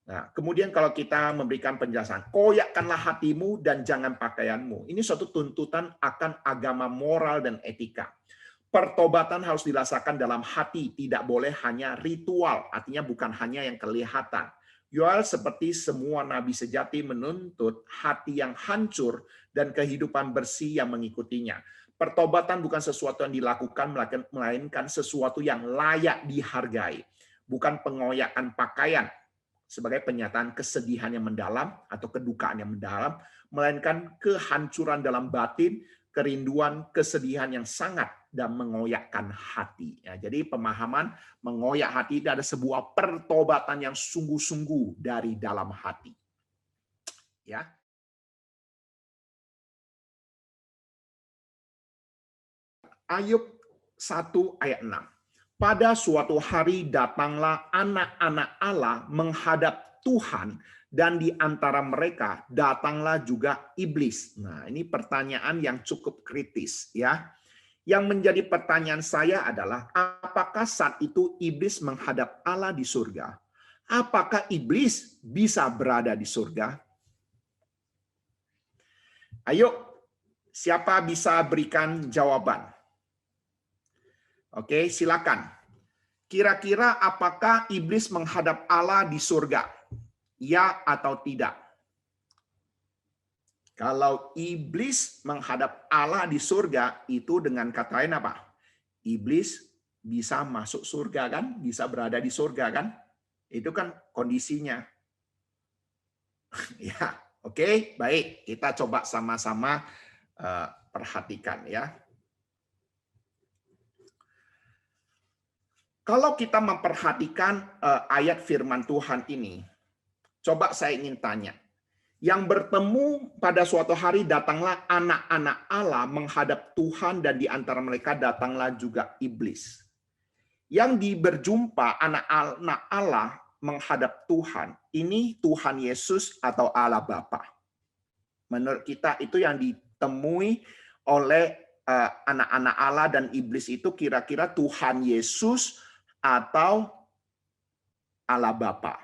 Nah, kemudian kalau kita memberikan penjelasan, koyakkanlah hatimu dan jangan pakaianmu. Ini suatu tuntutan akan agama moral dan etika. Pertobatan harus dirasakan dalam hati, tidak boleh hanya ritual, artinya bukan hanya yang kelihatan. Yoel seperti semua nabi sejati menuntut hati yang hancur dan kehidupan bersih yang mengikutinya. Pertobatan bukan sesuatu yang dilakukan, melainkan sesuatu yang layak dihargai. Bukan pengoyakan pakaian sebagai penyataan kesedihan yang mendalam atau kedukaan yang mendalam, melainkan kehancuran dalam batin, kerinduan, kesedihan yang sangat dan mengoyakkan hati. Ya, jadi pemahaman mengoyak hati itu ada sebuah pertobatan yang sungguh-sungguh dari dalam hati. Ya. Ayub 1 ayat 6. Pada suatu hari datanglah anak-anak Allah menghadap Tuhan, dan di antara mereka datanglah juga iblis. Nah, ini pertanyaan yang cukup kritis ya. Yang menjadi pertanyaan saya adalah, apakah saat itu iblis menghadap Allah di surga? Apakah iblis bisa berada di surga? Ayo, siapa bisa berikan jawaban? Oke, silakan. Kira-kira apakah iblis menghadap Allah di surga? Ya atau tidak? Kalau iblis menghadap Allah di surga, itu dengan kata lain apa? Iblis bisa masuk surga kan? Bisa berada di surga kan? Itu kan kondisinya. Ya, oke, baik. Kita coba sama-sama perhatikan ya. Kalau kita memperhatikan ayat firman Tuhan ini, coba saya ingin tanya. Yang bertemu pada suatu hari datanglah anak-anak Allah menghadap Tuhan, dan di antara mereka datanglah juga iblis. Yang berjumpa anak-anak Allah menghadap Tuhan, ini Tuhan Yesus atau Allah Bapa. Menurut kita itu yang ditemui oleh anak-anak Allah dan iblis itu kira-kira Tuhan Yesus atau Allah Bapa.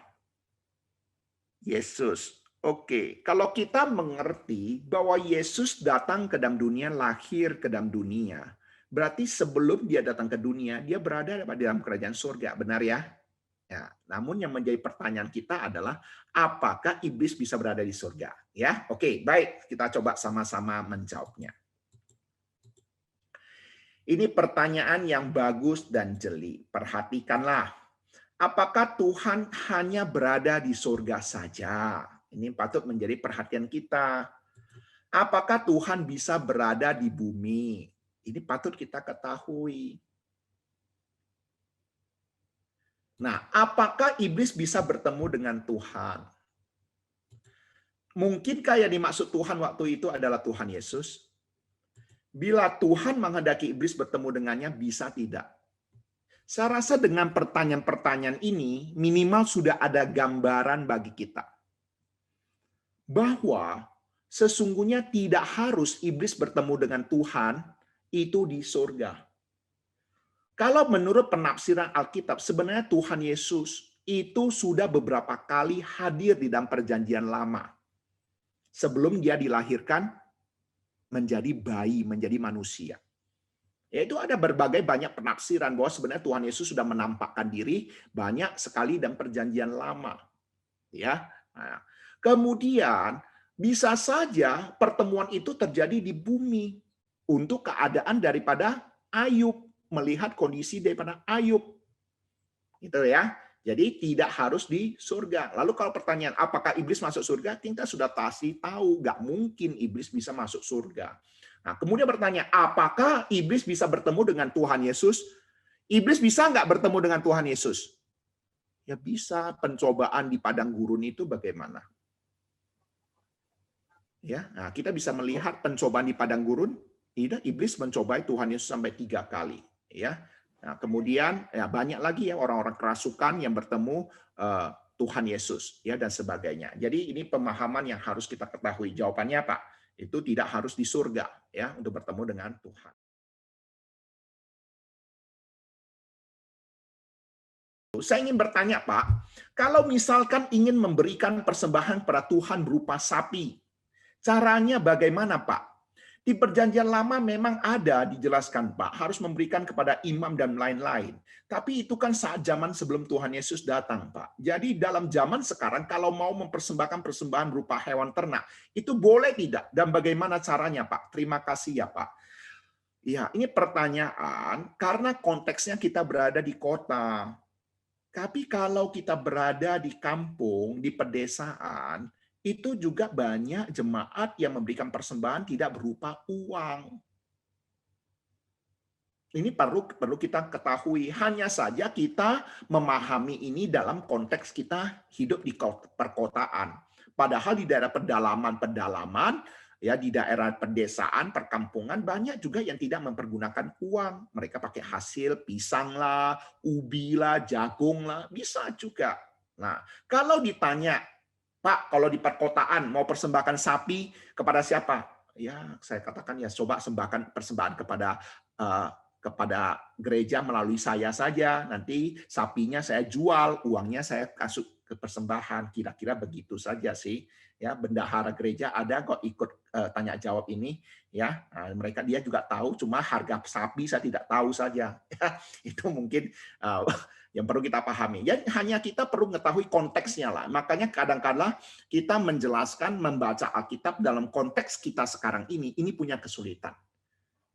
Yesus. Oke, kalau kita mengerti bahwa Yesus datang ke dalam dunia, lahir ke dalam dunia, berarti sebelum dia datang ke dunia, dia berada di dalam kerajaan surga, benar ya? Ya, namun yang menjadi pertanyaan kita adalah, apakah iblis bisa berada di surga? Ya, oke, baik, kita coba sama-sama menjawabnya. Ini pertanyaan yang bagus dan jeli. Perhatikanlah. Apakah Tuhan hanya berada di surga saja? Ini patut menjadi perhatian kita. Apakah Tuhan bisa berada di bumi? Ini patut kita ketahui. Nah, apakah iblis bisa bertemu dengan Tuhan? Mungkinkah yang dimaksud Tuhan waktu itu adalah Tuhan Yesus? Bila Tuhan menghendaki iblis bertemu dengannya, bisa tidak? Saya rasa dengan pertanyaan-pertanyaan ini, minimal sudah ada gambaran bagi kita. Bahwa sesungguhnya tidak harus iblis bertemu dengan Tuhan itu di surga. Kalau menurut penafsiran Alkitab, sebenarnya Tuhan Yesus itu sudah beberapa kali hadir di dalam perjanjian lama. Sebelum dia dilahirkan menjadi bayi, menjadi manusia. Yaitu ada berbagai banyak penafsiran bahwa sebenarnya Tuhan Yesus sudah menampakkan diri banyak sekali dalam perjanjian lama. Ya. Nah, kemudian bisa saja pertemuan itu terjadi di bumi untuk keadaan daripada Ayub, melihat kondisi daripada Ayub. Gitu ya. Jadi tidak harus di surga. Lalu kalau pertanyaan, apakah iblis masuk surga? Kita sudah pasti tahu, nggak mungkin iblis bisa masuk surga. Nah, kemudian bertanya, apakah iblis bisa bertemu dengan Tuhan Yesus? Iblis bisa nggak bertemu dengan Tuhan Yesus? Ya bisa. Pencobaan di padang gurun itu bagaimana? Ya, nah kita bisa melihat pencobaan di padang gurun. Iblis mencobai Tuhan Yesus sampai 3 kali. Ya, nah, kemudian ya banyak lagi ya orang-orang kerasukan yang bertemu Tuhan Yesus ya dan sebagainya. Jadi ini pemahaman yang harus kita ketahui. Jawabannya Pak, itu tidak harus di surga ya untuk bertemu dengan Tuhan. Saya ingin bertanya Pak, kalau misalkan ingin memberikan persembahan pada Tuhan berupa sapi, caranya bagaimana Pak? Di perjanjian lama memang ada dijelaskan Pak, harus memberikan kepada imam dan lain-lain. Tapi itu kan saat zaman sebelum Tuhan Yesus datang Pak. Jadi dalam zaman sekarang kalau mau mempersembahkan persembahan berupa hewan ternak, itu boleh tidak? Dan bagaimana caranya Pak? Terima kasih ya Pak. Ya, ini pertanyaan karena konteksnya kita berada di kota. Tapi kalau kita berada di kampung, di pedesaan, itu juga banyak jemaat yang memberikan persembahan tidak berupa uang. Ini perlu kita ketahui. Hanya saja kita memahami ini dalam konteks kita hidup di perkotaan. Padahal di daerah pedalaman, ya di daerah pedesaan, perkampungan banyak juga yang tidak mempergunakan uang. Mereka pakai hasil pisang lah, ubi lah, jagung lah, bisa juga. Nah, kalau ditanya, Pak, kalau di perkotaan mau persembahkan sapi kepada siapa? Ya, saya katakan ya coba persembahan kepada gereja melalui saya saja. Nanti sapinya saya jual, uangnya saya kasih ke persembahan. Kira-kira begitu saja sih. Ya, bendahara gereja ada kok ikut tanya jawab ini. Ya, nah, dia juga tahu. Cuma harga sapi saya tidak tahu saja. Ya, itu mungkin yang perlu kita pahami. Jadi hanya kita perlu mengetahui konteksnya lah. Makanya kadang-kadang kita menjelaskan membaca Alkitab dalam konteks kita sekarang ini punya kesulitan.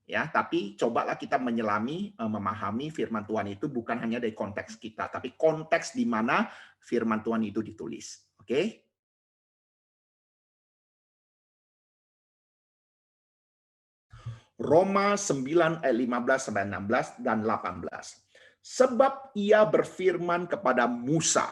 Ya, tapi cobalah kita menyelami, memahami firman Tuhan itu bukan hanya dari konteks kita, tapi konteks di mana firman Tuhan itu ditulis. Oke? Roma 9 ayat 15 sampai 16 dan 18. Sebab ia berfirman kepada Musa,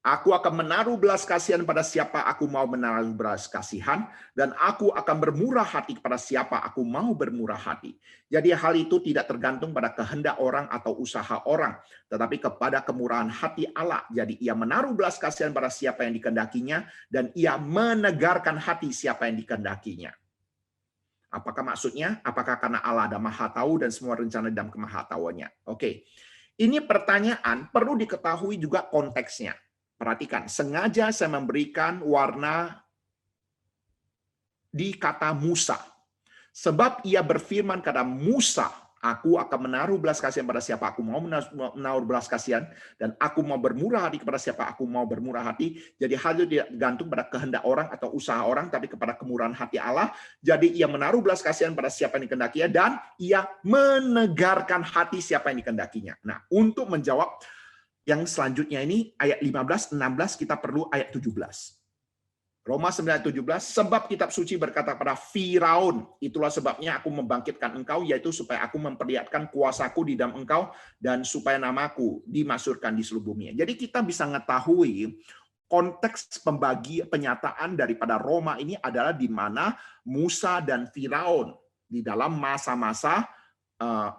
aku akan menaruh belas kasihan pada siapa aku mau menaruh belas kasihan, dan aku akan bermurah hati kepada siapa aku mau bermurah hati. Jadi hal itu tidak tergantung pada kehendak orang atau usaha orang, tetapi kepada kemurahan hati Allah. Jadi ia menaruh belas kasihan pada siapa yang dikehendakinya, dan ia menegarkan hati siapa yang dikehendakinya. Apakah maksudnya? Apakah karena Allah ada maha tahu dan semua rencana dalam kemahatauannya? Oke. Ini pertanyaan perlu diketahui juga konteksnya. Perhatikan, sengaja saya memberikan warna di kata Musa. Sebab ia berfirman kepada Musa, aku akan menaruh belas kasihan pada siapa aku mau menaruh belas kasihan, dan aku mau bermurah hati kepada siapa aku mau bermurah hati. Jadi hal itu tidak gantung pada kehendak orang atau usaha orang, tapi kepada kemurahan hati Allah. Jadi ia menaruh belas kasihan pada siapa yang dikehendakinya, dan ia menegarkan hati siapa yang dikehendakinya. Nah, untuk menjawab yang selanjutnya ini ayat 15, 16 kita perlu ayat 17. Roma 9:17, sebab kitab suci berkata pada Firaun, itulah sebabnya aku membangkitkan engkau, yaitu supaya aku memperlihatkan kuasaku di dalam engkau dan supaya namaku dimasyhurkan di seluruh bumi. Jadi kita bisa mengetahui konteks penyataan daripada Roma ini adalah di mana Musa dan Firaun di dalam masa-masa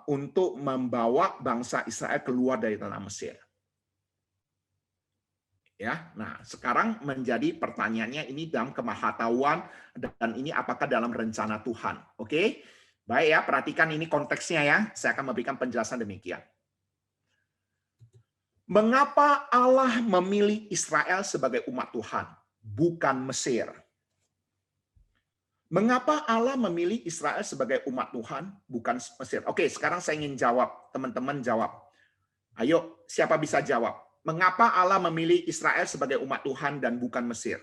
untuk membawa bangsa Israel keluar dari tanah Mesir. Ya, nah sekarang menjadi pertanyaannya ini dalam kemahatauan dan ini apakah dalam rencana Tuhan? Oke, baik ya, perhatikan ini konteksnya ya. Saya akan memberikan penjelasan demikian. Mengapa Allah memilih Israel sebagai umat Tuhan, bukan Mesir? Mengapa Allah memilih Israel sebagai umat Tuhan, bukan Mesir? Oke, sekarang saya ingin jawab, teman-teman jawab. Ayo, siapa bisa jawab? Mengapa Allah memilih Israel sebagai umat Tuhan dan bukan Mesir?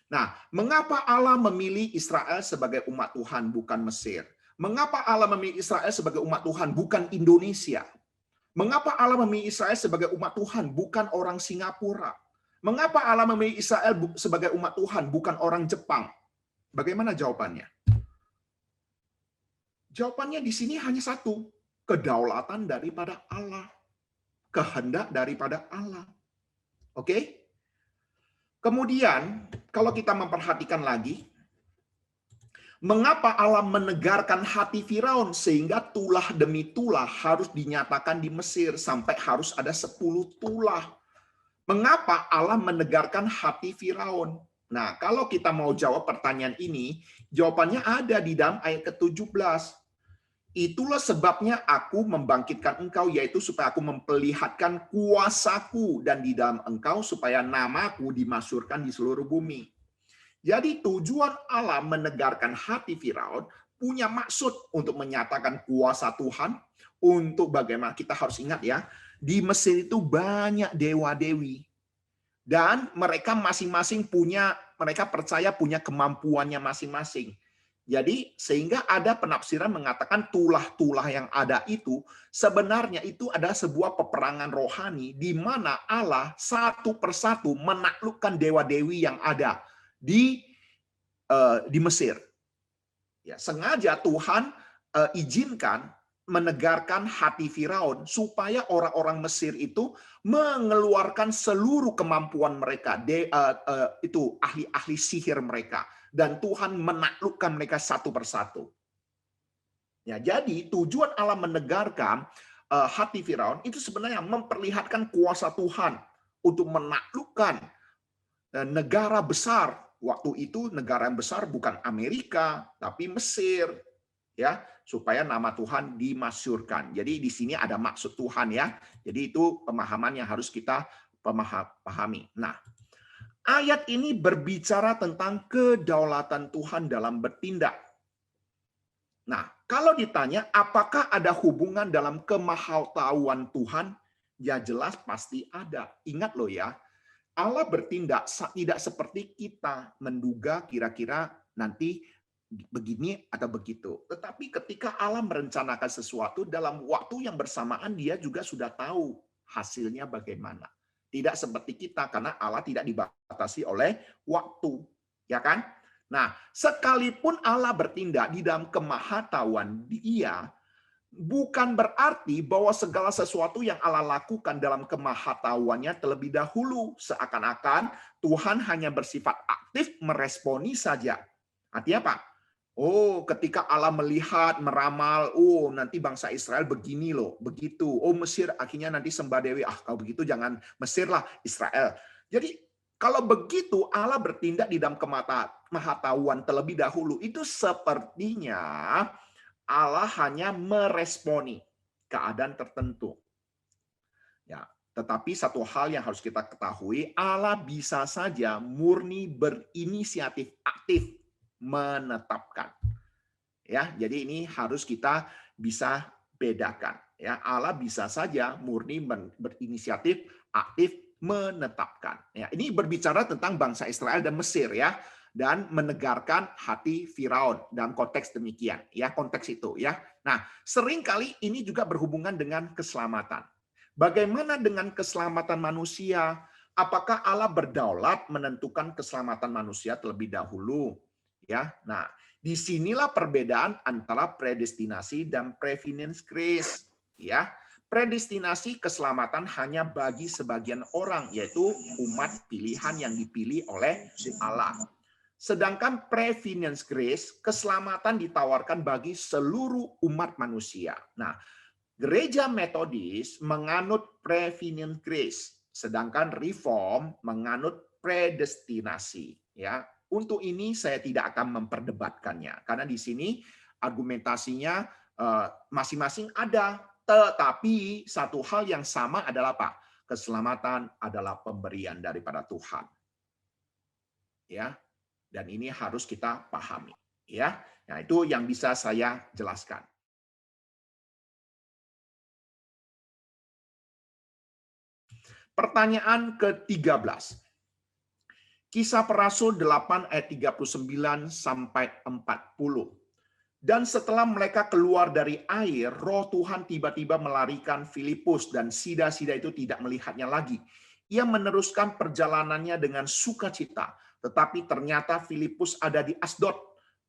Nah, mengapa Allah memilih Israel sebagai umat Tuhan bukan Mesir? Mengapa Allah memilih Israel sebagai umat Tuhan bukan Indonesia? Mengapa Allah memilih Israel sebagai umat Tuhan, bukan orang Singapura? Mengapa Allah memilih Israel sebagai umat Tuhan, bukan orang Jepang? Bagaimana jawabannya? Jawabannya di sini hanya satu, kedaulatan daripada Allah, kehendak daripada Allah. Oke? Kemudian, kalau kita memperhatikan lagi, mengapa Allah menegarkan hati Firaun sehingga tulah demi tulah harus dinyatakan di Mesir sampai harus ada 10 tulah? Mengapa Allah menegarkan hati Firaun? Nah, kalau kita mau jawab pertanyaan ini, jawabannya ada di dalam ayat ke-17. Itulah sebabnya aku membangkitkan engkau, yaitu supaya aku memperlihatkan kuasaku, dan di dalam engkau supaya namaku dimasyhurkan di seluruh bumi. Jadi tujuan Allah menegarkan hati Firaun punya maksud untuk menyatakan kuasa Tuhan, untuk bagaimana kita harus ingat ya, di Mesir itu banyak dewa-dewi. Dan mereka masing-masing mereka percaya punya kemampuannya masing-masing. Jadi sehingga ada penafsiran mengatakan tulah-tulah yang ada itu sebenarnya itu ada sebuah peperangan rohani di mana Allah satu persatu menaklukkan dewa-dewi yang ada di Mesir. Ya, sengaja Tuhan izinkan menegarkan hati Firaun supaya orang-orang Mesir itu mengeluarkan seluruh kemampuan mereka, itu ahli-ahli sihir mereka, dan Tuhan menaklukkan mereka satu persatu. Ya, jadi tujuan Allah menegarkan hati Firaun itu sebenarnya memperlihatkan kuasa Tuhan untuk menaklukkan negara besar. Waktu itu negara yang besar bukan Amerika, tapi Mesir. Ya, supaya nama Tuhan dimasyhurkan. Jadi di sini ada maksud Tuhan ya. Jadi itu pemahaman yang harus kita pahami. Nah, ayat ini berbicara tentang kedaulatan Tuhan dalam bertindak. Nah, kalau ditanya apakah ada hubungan dalam kemahatauan Tuhan? Ya jelas pasti ada. Ingat loh ya, Allah bertindak tidak seperti kita menduga kira-kira nanti begini atau begitu. Tetapi ketika Allah merencanakan sesuatu dalam waktu yang bersamaan, dia juga sudah tahu hasilnya bagaimana. Tidak seperti kita, karena Allah tidak dibatasi oleh waktu. Ya kan? Nah, sekalipun Allah bertindak di dalam kemahatauan dia, bukan berarti bahwa segala sesuatu yang Allah lakukan dalam kemahatauannya terlebih dahulu. Seakan-akan Tuhan hanya bersifat aktif meresponi saja. Artinya apa? Oh, ketika Allah melihat, meramal, oh nanti bangsa Israel begini loh, begitu. Oh Mesir akhirnya nanti sembah dewi. Ah, kalau begitu jangan Mesir lah, Israel. Jadi kalau begitu Allah bertindak di dalam kemahatauan terlebih dahulu, itu sepertinya Allah hanya meresponi keadaan tertentu. Ya, tetapi satu hal yang harus kita ketahui, Allah bisa saja murni berinisiatif aktif menetapkan. Ya, jadi ini harus kita bisa bedakan. Ya, Allah bisa saja murni berinisiatif aktif menetapkan. Ya, ini berbicara tentang bangsa Israel dan Mesir ya, dan menegarkan hati Firaun dalam konteks demikian. Ya, konteks itu ya. Nah, seringkali ini juga berhubungan dengan keselamatan. Bagaimana dengan keselamatan manusia? Apakah Allah berdaulat menentukan keselamatan manusia terlebih dahulu? Ya, nah disinilah perbedaan antara predestinasi dan preeminence grace. Ya, predestinasi keselamatan hanya bagi sebagian orang, yaitu umat pilihan yang dipilih oleh Allah. Sedangkan preeminence grace, keselamatan ditawarkan bagi seluruh umat manusia. Nah, Gereja Metodis menganut preeminence grace, sedangkan Reform menganut predestinasi. Ya, untuk ini saya tidak akan memperdebatkannya karena di sini argumentasinya masing-masing ada, tetapi satu hal yang sama adalah apa? Keselamatan adalah pemberian daripada Tuhan. Ya, dan ini harus kita pahami. Ya, nah itu yang bisa saya jelaskan. Pertanyaan ke-13. Kisah Para Rasul 8 ayat 39 sampai 40. Dan setelah mereka keluar dari air, roh Tuhan tiba-tiba melarikan Filipus dan sida-sida itu tidak melihatnya lagi. Ia meneruskan perjalanannya dengan sukacita, tetapi ternyata Filipus ada di Asdod.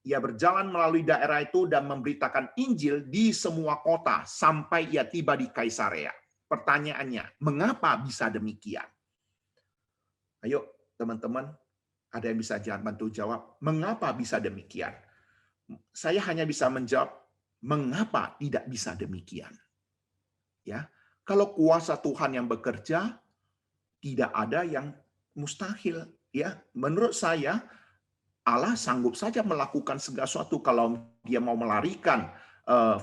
Ia berjalan melalui daerah itu dan memberitakan Injil di semua kota sampai ia tiba di Kaisarea. Pertanyaannya, mengapa bisa demikian? Ayo teman-teman, ada yang bisa bantu jawab, mengapa bisa demikian? Saya hanya bisa menjawab, mengapa tidak bisa demikian? Ya, kalau kuasa Tuhan yang bekerja, tidak ada yang mustahil. Ya, menurut saya Allah sanggup saja melakukan segala sesuatu kalau dia mau melarikan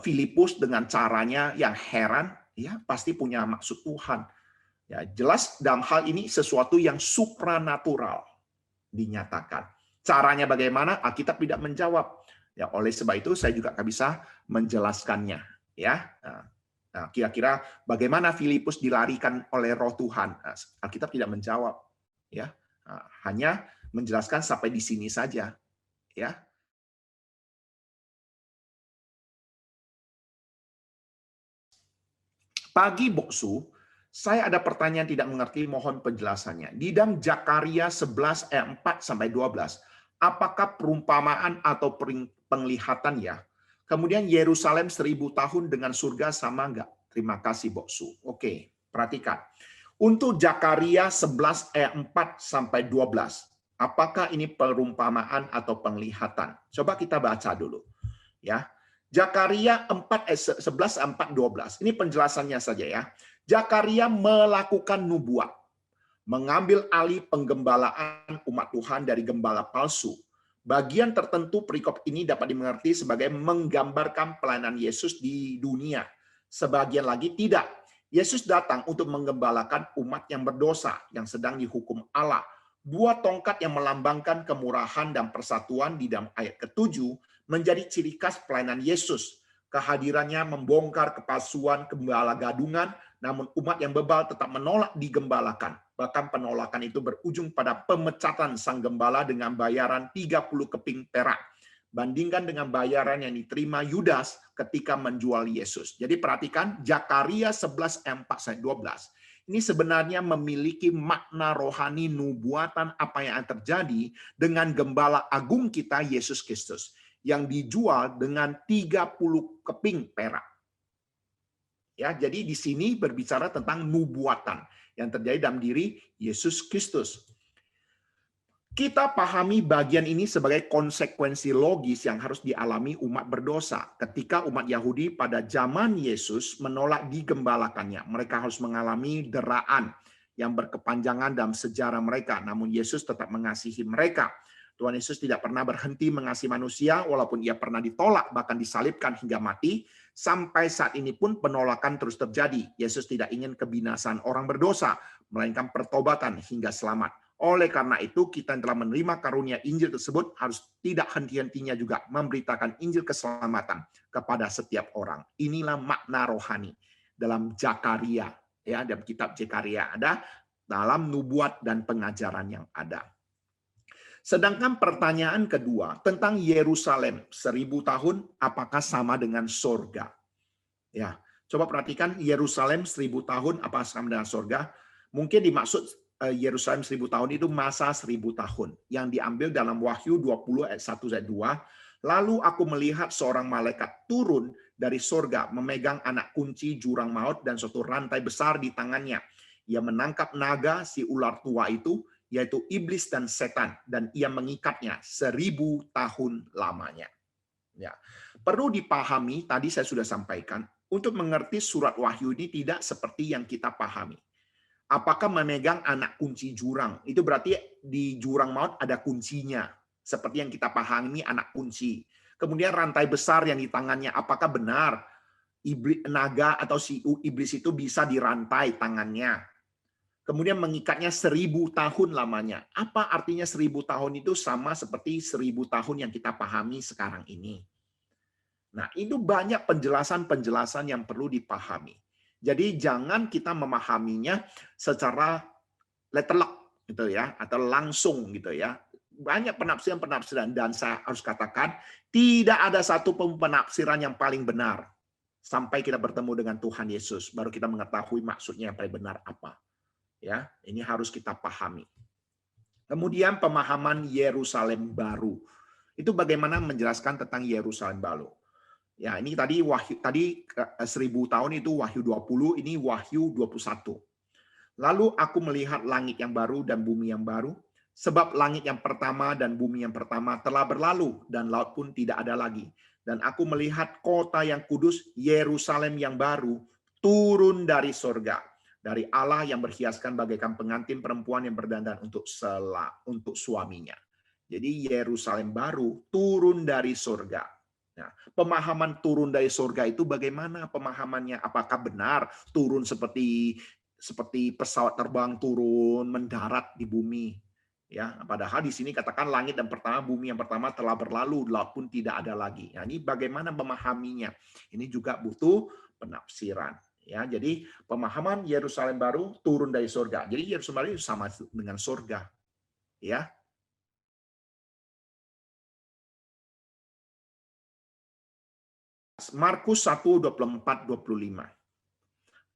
Filipus dengan caranya yang heran, ya pasti punya maksud Tuhan. Ya, jelas dalam hal ini sesuatu yang supranatural dinyatakan. Caranya bagaimana? Alkitab tidak menjawab. Ya, oleh sebab itu saya juga akan bisa menjelaskannya. Ya, nah, kira-kira bagaimana Filipus dilarikan oleh Roh Tuhan? Nah, Alkitab tidak menjawab. Ya, hanya menjelaskan sampai di sini saja. Ya. Pagi Boksu, saya ada pertanyaan tidak mengerti, mohon penjelasannya. Di dalam Zakaria 11 ayat 4 sampai 12, apakah perumpamaan atau penglihatan ya? Kemudian Yerusalem 1000 tahun dengan surga sama enggak? Terima kasih Boksu. Oke, perhatikan. Untuk Zakaria 11 ayat 4 sampai 12, apakah ini perumpamaan atau penglihatan? Coba kita baca dulu. Ya. Zakaria 4 11 4 12. Ini penjelasannya saja ya. Zakaria melakukan nubuat, mengambil alih penggembalaan umat Tuhan dari gembala palsu. Bagian tertentu perikop ini dapat dimengerti sebagai menggambarkan pelayanan Yesus di dunia. Sebagian lagi tidak. Yesus datang untuk menggembalakan umat yang berdosa, yang sedang dihukum Allah. Dua tongkat yang melambangkan kemurahan dan persatuan di dalam ayat ke-7 menjadi ciri khas pelayanan Yesus. Kehadirannya membongkar kepalsuan gembala gadungan, namun umat yang bebal tetap menolak digembalakan. Bahkan penolakan itu berujung pada pemecatan sang gembala dengan bayaran 30 keping perak. Bandingkan dengan bayaran yang diterima Yudas ketika menjual Yesus. Jadi perhatikan Zakaria 11 ayat 4 sampai 12. Ini sebenarnya memiliki makna rohani nubuatan apa yang terjadi dengan gembala agung kita Yesus Kristus yang dijual dengan 30 keping perak. Ya, jadi di sini berbicara tentang nubuatan yang terjadi dalam diri Yesus Kristus. Kita pahami bagian ini sebagai konsekuensi logis yang harus dialami umat berdosa. Ketika umat Yahudi pada zaman Yesus menolak digembalakannya, mereka harus mengalami deraan yang berkepanjangan dalam sejarah mereka. Namun Yesus tetap mengasihi mereka. Tuhan Yesus tidak pernah berhenti mengasihi manusia, walaupun ia pernah ditolak, bahkan disalibkan hingga mati. Sampai saat ini pun penolakan terus terjadi. Yesus tidak ingin kebinasaan orang berdosa, melainkan pertobatan hingga selamat. Oleh karena itu, kita yang telah menerima karunia Injil tersebut harus tidak henti-hentinya juga memberitakan Injil keselamatan kepada setiap orang. Inilah makna rohani dalam Zakaria, ya, dalam kitab Zakaria ada, dalam nubuat dan pengajaran yang ada. Sedangkan pertanyaan kedua tentang Yerusalem 1000 tahun apakah sama dengan surga? Ya, coba perhatikan Yerusalem 1000 tahun apa sama dengan surga? Mungkin dimaksud Yerusalem 1000 tahun itu masa 1000 tahun yang diambil dalam Wahyu 20 ayat 1 ayat 2. Lalu aku melihat seorang malaikat turun dari surga memegang anak kunci jurang maut dan suatu rantai besar di tangannya. Ia menangkap naga si ular tua itu, yaitu iblis dan setan, dan ia mengikatnya 1000 tahun lamanya. Ya. Perlu dipahami, tadi saya sudah sampaikan, untuk mengerti surat Wahyu ini tidak seperti yang kita pahami. Apakah memegang anak kunci jurang? Itu berarti di jurang maut ada kuncinya. Seperti yang kita pahami anak kunci. Kemudian rantai besar yang di tangannya. Apakah benar iblis, naga atau si iblis itu bisa dirantai tangannya? Kemudian mengikatnya 1000 tahun lamanya. Apa artinya 1000 tahun itu sama seperti 1000 tahun yang kita pahami sekarang ini? Nah, itu banyak penjelasan-penjelasan yang perlu dipahami. Jadi jangan kita memahaminya secara letterlock gitu ya, atau langsung gitu ya. banyak penafsiran-penafsiran, dan saya harus katakan tidak ada satu penafsiran yang paling benar sampai kita bertemu dengan Tuhan Yesus, baru kita mengetahui maksudnya yang paling benar apa. Ya, ini harus kita pahami. Kemudian pemahaman Yerusalem baru. Itu bagaimana menjelaskan tentang Yerusalem baru. Ya, ini tadi Wahyu, tadi 1000 tahun itu Wahyu 20, ini Wahyu 21. Lalu aku melihat langit yang baru dan bumi yang baru, sebab langit yang pertama dan bumi yang pertama telah berlalu, dan laut pun tidak ada lagi. Dan aku melihat kota yang kudus, Yerusalem yang baru, turun dari sorga, dari Allah yang berhiaskan bagaikan pengantin perempuan yang berdandan untuk suaminya. Jadi Yerusalem baru turun dari sorga. Nah, pemahaman turun dari sorga itu bagaimana pemahamannya? Apakah benar turun seperti pesawat terbang turun mendarat di bumi? Ya, padahal di sini katakan langit dan pertama, bumi yang pertama telah berlalu, laut pun tidak ada lagi. Nah, ini bagaimana memahaminya? Ini juga butuh penafsiran. Ya, jadi pemahaman Yerusalem baru turun dari surga. Jadi Yerusalem baru sama dengan surga. Ya. Markus 1:24-25.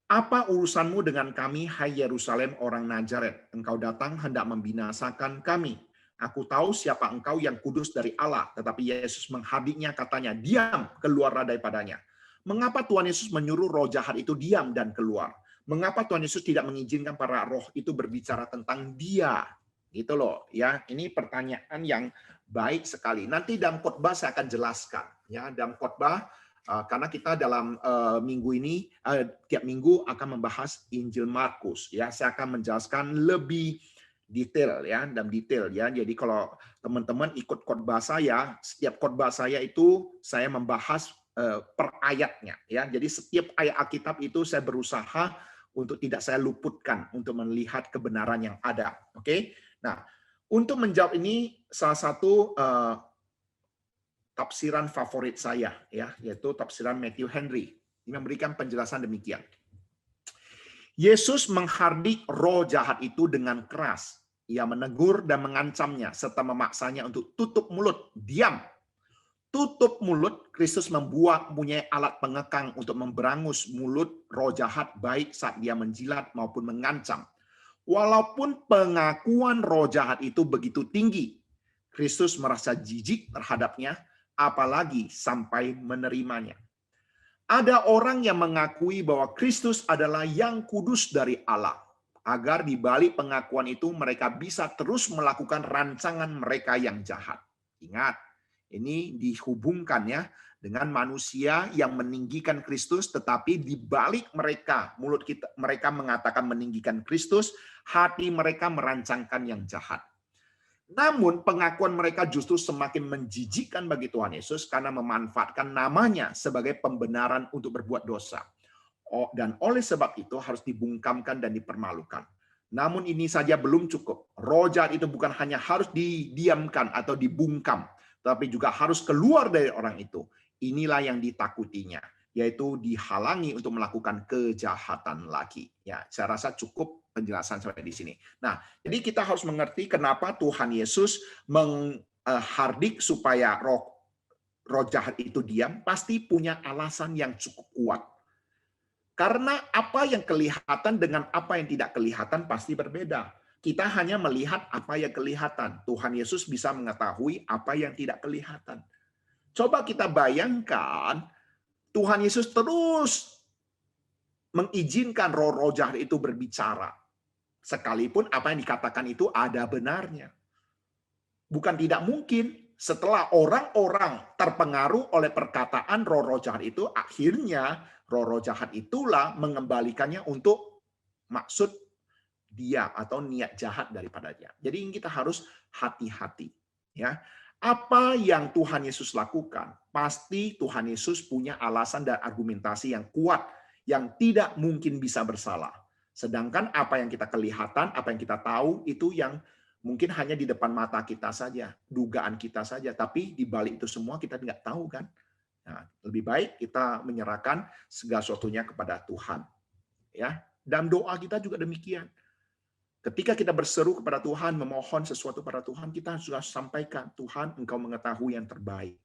Apa urusanmu dengan kami, hai Yerusalem orang Nazaret? Engkau datang hendak membinasakan kami. Aku tahu siapa engkau yang kudus dari Allah. Tetapi Yesus menghadiknya, katanya, diam, keluarlah daripadanya. Mengapa Tuhan Yesus menyuruh roh jahat itu diam dan keluar? Mengapa Tuhan Yesus tidak mengizinkan para roh itu berbicara tentang dia? Gitu loh, ya. Ini pertanyaan yang baik sekali. Nanti dalam khotbah saya akan jelaskan, ya. Dalam khotbah, karena kita dalam minggu ini tiap minggu akan membahas Injil Markus, ya. Saya akan menjelaskan lebih detail, ya, dalam detail, ya. Jadi kalau teman-teman ikut khotbah saya, setiap khotbah saya itu saya membahas per ayatnya, ya. Jadi setiap ayat Alkitab itu saya berusaha untuk tidak saya luputkan untuk melihat kebenaran yang ada. Oke. Nah, untuk menjawab ini salah satu tafsiran favorit saya, ya, yaitu tafsiran Matthew Henry. Ini memberikan penjelasan demikian. Yesus menghardik roh jahat itu dengan keras. Ia menegur dan mengancamnya serta memaksanya untuk tutup mulut, diam. Tutup mulut, Kristus mempunyai alat pengekang untuk memberangus mulut roh jahat baik saat dia menjilat maupun mengancam. Walaupun pengakuan roh jahat itu begitu tinggi, Kristus merasa jijik terhadapnya, apalagi sampai menerimanya. Ada orang yang mengakui bahwa Kristus adalah yang kudus dari Allah. Agar di balik pengakuan itu mereka bisa terus melakukan rancangan mereka yang jahat. Ingat, ini dihubungkan ya dengan manusia yang meninggikan Kristus, tetapi di balik mereka, mereka mengatakan meninggikan Kristus, hati mereka merancangkan yang jahat. Namun pengakuan mereka justru semakin menjijikkan bagi Tuhan Yesus karena memanfaatkan namanya sebagai pembenaran untuk berbuat dosa. Dan oleh sebab itu harus dibungkamkan dan dipermalukan. Namun ini saja belum cukup. Roh jahat itu bukan hanya harus didiamkan atau dibungkam, tapi juga harus keluar dari orang itu. Inilah yang ditakutinya, yaitu dihalangi untuk melakukan kejahatan lagi. Ya, saya rasa cukup penjelasan sampai di sini. Nah, jadi kita harus mengerti kenapa Tuhan Yesus menghardik supaya roh jahat itu diam, pasti punya alasan yang cukup kuat. Karena apa yang kelihatan dengan apa yang tidak kelihatan pasti berbeda. Kita hanya melihat apa yang kelihatan. Tuhan Yesus bisa mengetahui apa yang tidak kelihatan. Coba kita bayangkan, Tuhan Yesus terus mengizinkan roh-roh jahat itu berbicara. Sekalipun apa yang dikatakan itu ada benarnya. Bukan tidak mungkin, setelah orang-orang terpengaruh oleh perkataan roh-roh jahat itu, akhirnya roh-roh jahat itulah mengembalikannya untuk maksud dia atau niat jahat daripada dia. Jadi kita harus hati-hati. Ya, apa yang Tuhan Yesus lakukan, pasti Tuhan Yesus punya alasan dan argumentasi yang kuat, yang tidak mungkin bisa bersalah. Sedangkan apa yang kita kelihatan, apa yang kita tahu, itu yang mungkin hanya di depan mata kita saja, dugaan kita saja. Tapi di balik itu semua kita tidak tahu kan. Nah, lebih baik kita menyerahkan segala sesuatunya kepada Tuhan. Ya, dan doa kita juga demikian. Ketika kita berseru kepada Tuhan, memohon sesuatu pada Tuhan, kita sudah sampaikan, Tuhan, Engkau mengetahui yang terbaik.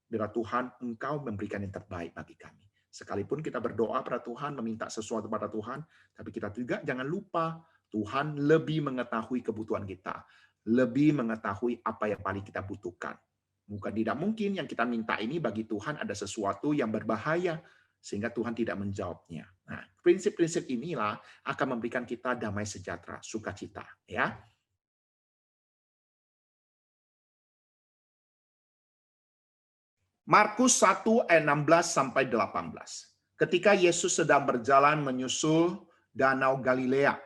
Bila Tuhan, Engkau memberikan yang terbaik bagi kami. Sekalipun kita berdoa pada Tuhan, meminta sesuatu pada Tuhan, tapi kita juga jangan lupa, Tuhan lebih mengetahui kebutuhan kita. Lebih mengetahui apa yang paling kita butuhkan. Bukan tidak mungkin yang kita minta ini bagi Tuhan ada sesuatu yang berbahaya, sehingga Tuhan tidak menjawabnya. Nah, prinsip-prinsip inilah akan memberikan kita damai sejahtera, sukacita, ya. Markus 1 ayat 16 sampai 18. Ketika Yesus sedang berjalan menyusul Danau Galilea,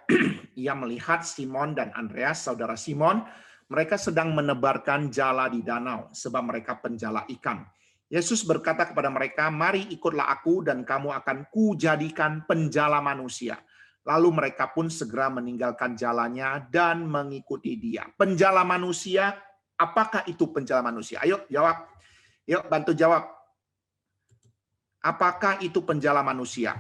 ia melihat Simon dan Andreas, saudara Simon, mereka sedang menebarkan jala di danau sebab mereka penjala ikan. Yesus berkata kepada mereka, "Mari ikutlah aku dan kamu akan kujadikan penjala manusia." Lalu mereka pun segera meninggalkan jalannya dan mengikuti dia. Penjala manusia, apakah itu penjala manusia? Ayo jawab. Yuk bantu jawab. Apakah itu penjala manusia?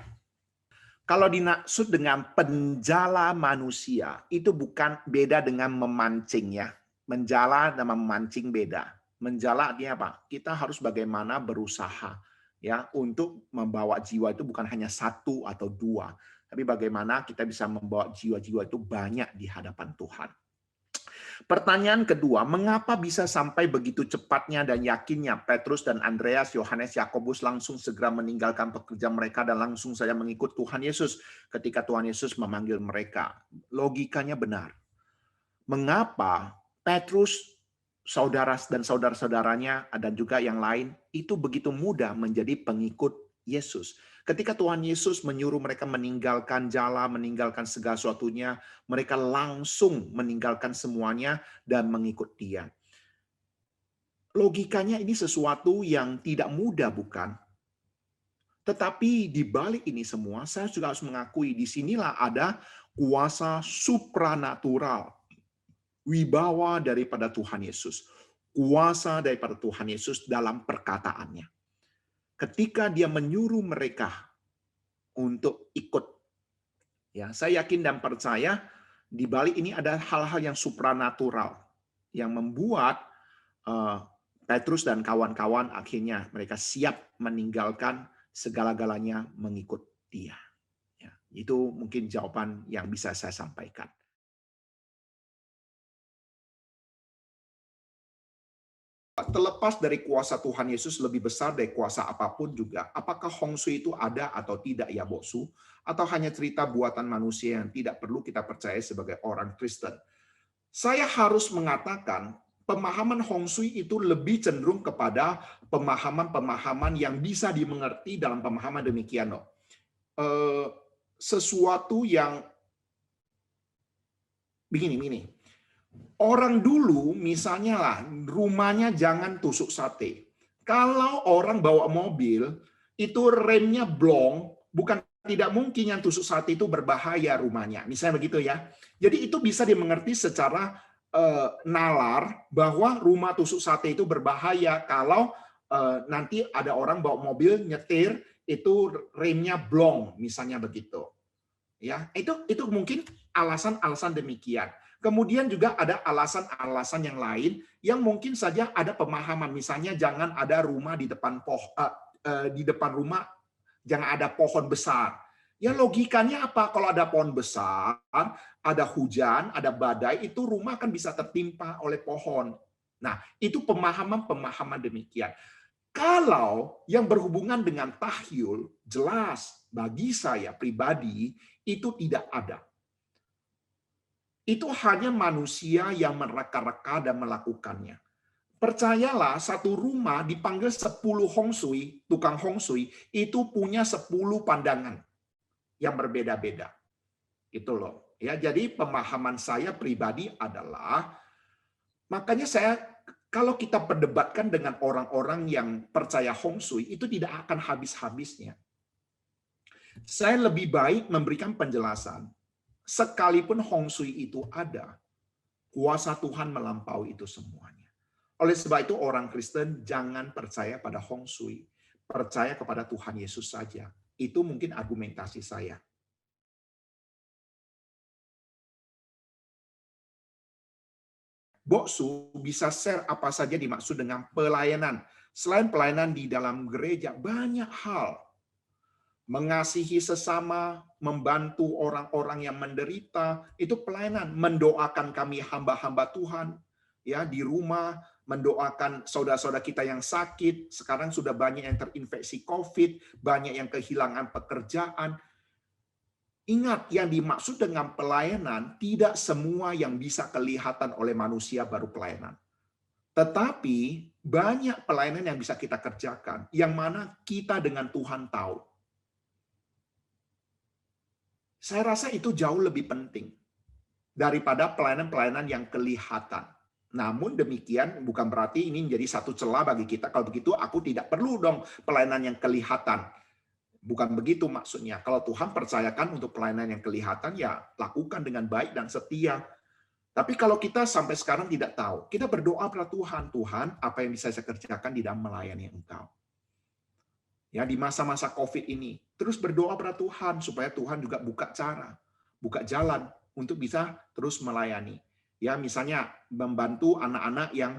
Kalau dimaksud dengan penjala manusia, itu bukan beda dengan memancing ya. Menjala dan memancing beda. Menjala artinya apa? Kita harus bagaimana berusaha ya untuk membawa jiwa itu bukan hanya satu atau dua, tapi bagaimana kita bisa membawa jiwa-jiwa itu banyak di hadapan Tuhan. Pertanyaan kedua, mengapa bisa sampai begitu cepatnya dan yakinnya Petrus dan Andreas, Yohanes, Yakobus langsung segera meninggalkan pekerjaan mereka dan langsung saja mengikut Tuhan Yesus ketika Tuhan Yesus memanggil mereka? Logikanya benar. Mengapa Petrus, saudara dan saudara-saudaranya dan juga yang lain itu begitu mudah menjadi pengikut Yesus? Ketika Tuhan Yesus menyuruh mereka meninggalkan jala, meninggalkan segala sesuatunya, mereka langsung meninggalkan semuanya dan mengikut Dia. Logikanya ini sesuatu yang tidak mudah, bukan? Tetapi di balik ini semua, saya juga harus mengakui di sinilah ada kuasa supranatural, wibawa daripada Tuhan Yesus, kuasa daripada Tuhan Yesus dalam perkataannya. Ketika Dia menyuruh mereka untuk ikut, ya, saya yakin dan percaya di balik ini ada hal-hal yang supranatural yang membuat Petrus dan kawan-kawan akhirnya mereka siap meninggalkan segala-galanya mengikut Dia. Ya, itu mungkin jawaban yang bisa saya sampaikan. Terlepas dari kuasa Tuhan Yesus lebih besar dari kuasa apapun juga, apakah Hong Shui itu ada atau tidak ya Boksu? Atau hanya cerita buatan manusia yang tidak perlu kita percaya sebagai orang Kristen? Saya harus mengatakan, pemahaman Hong Shui itu lebih cenderung kepada pemahaman-pemahaman yang bisa dimengerti dalam pemahaman demikian. Sesuatu yang begini. Orang dulu misalnya lah, rumahnya jangan tusuk sate. Kalau orang bawa mobil, itu remnya blong, bukan tidak mungkin yang tusuk sate itu berbahaya rumahnya. Misalnya begitu ya. Jadi itu bisa dimengerti secara nalar bahwa rumah tusuk sate itu berbahaya kalau nanti ada orang bawa mobil nyetir itu remnya blong, misalnya begitu. Ya, itu mungkin alasan-alasan demikian. Kemudian juga ada alasan-alasan yang lain yang mungkin saja ada pemahaman, misalnya jangan ada rumah di depan di depan rumah jangan ada pohon besar. Ya logikanya apa? Kalau ada pohon besar, ada hujan, ada badai, itu rumah kan bisa tertimpa oleh pohon. Nah, itu pemahaman-pemahaman demikian. Kalau yang berhubungan dengan tahyul, jelas bagi saya pribadi itu tidak ada. Itu hanya manusia yang mereka-reka dan melakukannya. Percayalah, satu rumah dipanggil 10 Hong Shui, tukang Hong Shui, itu punya 10 pandangan yang berbeda-beda. Itu loh. Ya, jadi pemahaman saya pribadi adalah, makanya saya kalau kita perdebatkan dengan orang-orang yang percaya Hong Shui, itu tidak akan habis-habisnya. Saya lebih baik memberikan penjelasan. Sekalipun Hong Shui itu ada, kuasa Tuhan melampaui itu semuanya. Oleh sebab itu orang Kristen jangan percaya pada Hong Shui. Percaya kepada Tuhan Yesus saja. Itu mungkin argumentasi saya. Boksu bisa share apa saja dimaksud dengan pelayanan. Selain pelayanan di dalam gereja, banyak hal. Mengasihi sesama, membantu orang-orang yang menderita, itu pelayanan. Mendoakan kami hamba-hamba Tuhan, ya di rumah, mendoakan saudara-saudara kita yang sakit. Sekarang sudah banyak yang terinfeksi COVID, banyak yang kehilangan pekerjaan. Ingat, yang dimaksud dengan pelayanan, tidak semua yang bisa kelihatan oleh manusia baru pelayanan. Tetapi, banyak pelayanan yang bisa kita kerjakan, yang mana kita dengan Tuhan tahu. Saya rasa itu jauh lebih penting daripada pelayanan-pelayanan yang kelihatan. Namun demikian, bukan berarti ini menjadi satu celah bagi kita. Kalau begitu, aku tidak perlu dong pelayanan yang kelihatan. Bukan begitu maksudnya. Kalau Tuhan percayakan untuk pelayanan yang kelihatan, ya lakukan dengan baik dan setia. Tapi kalau kita sampai sekarang tidak tahu, kita berdoa pada Tuhan, Tuhan, apa yang bisa saya kerjakan di dalam melayani Engkau? Ya, di masa-masa COVID ini, terus berdoa pada Tuhan supaya Tuhan juga buka cara, buka jalan untuk bisa terus melayani. Ya, misalnya membantu anak-anak yang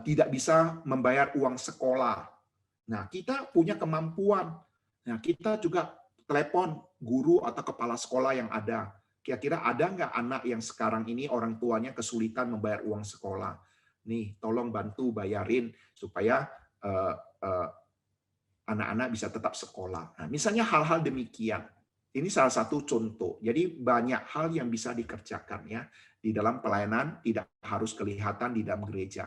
tidak bisa membayar uang sekolah. Nah, kita punya kemampuan. Nah, kita juga telepon guru atau kepala sekolah yang ada. Kira-kira ada nggak anak yang sekarang ini orang tuanya kesulitan membayar uang sekolah? Nih, tolong bantu bayarin supaya anak-anak bisa tetap sekolah. Nah, misalnya hal-hal demikian. Ini salah satu contoh. Jadi banyak hal yang bisa dikerjakan ya di dalam pelayanan, tidak harus kelihatan di dalam gereja.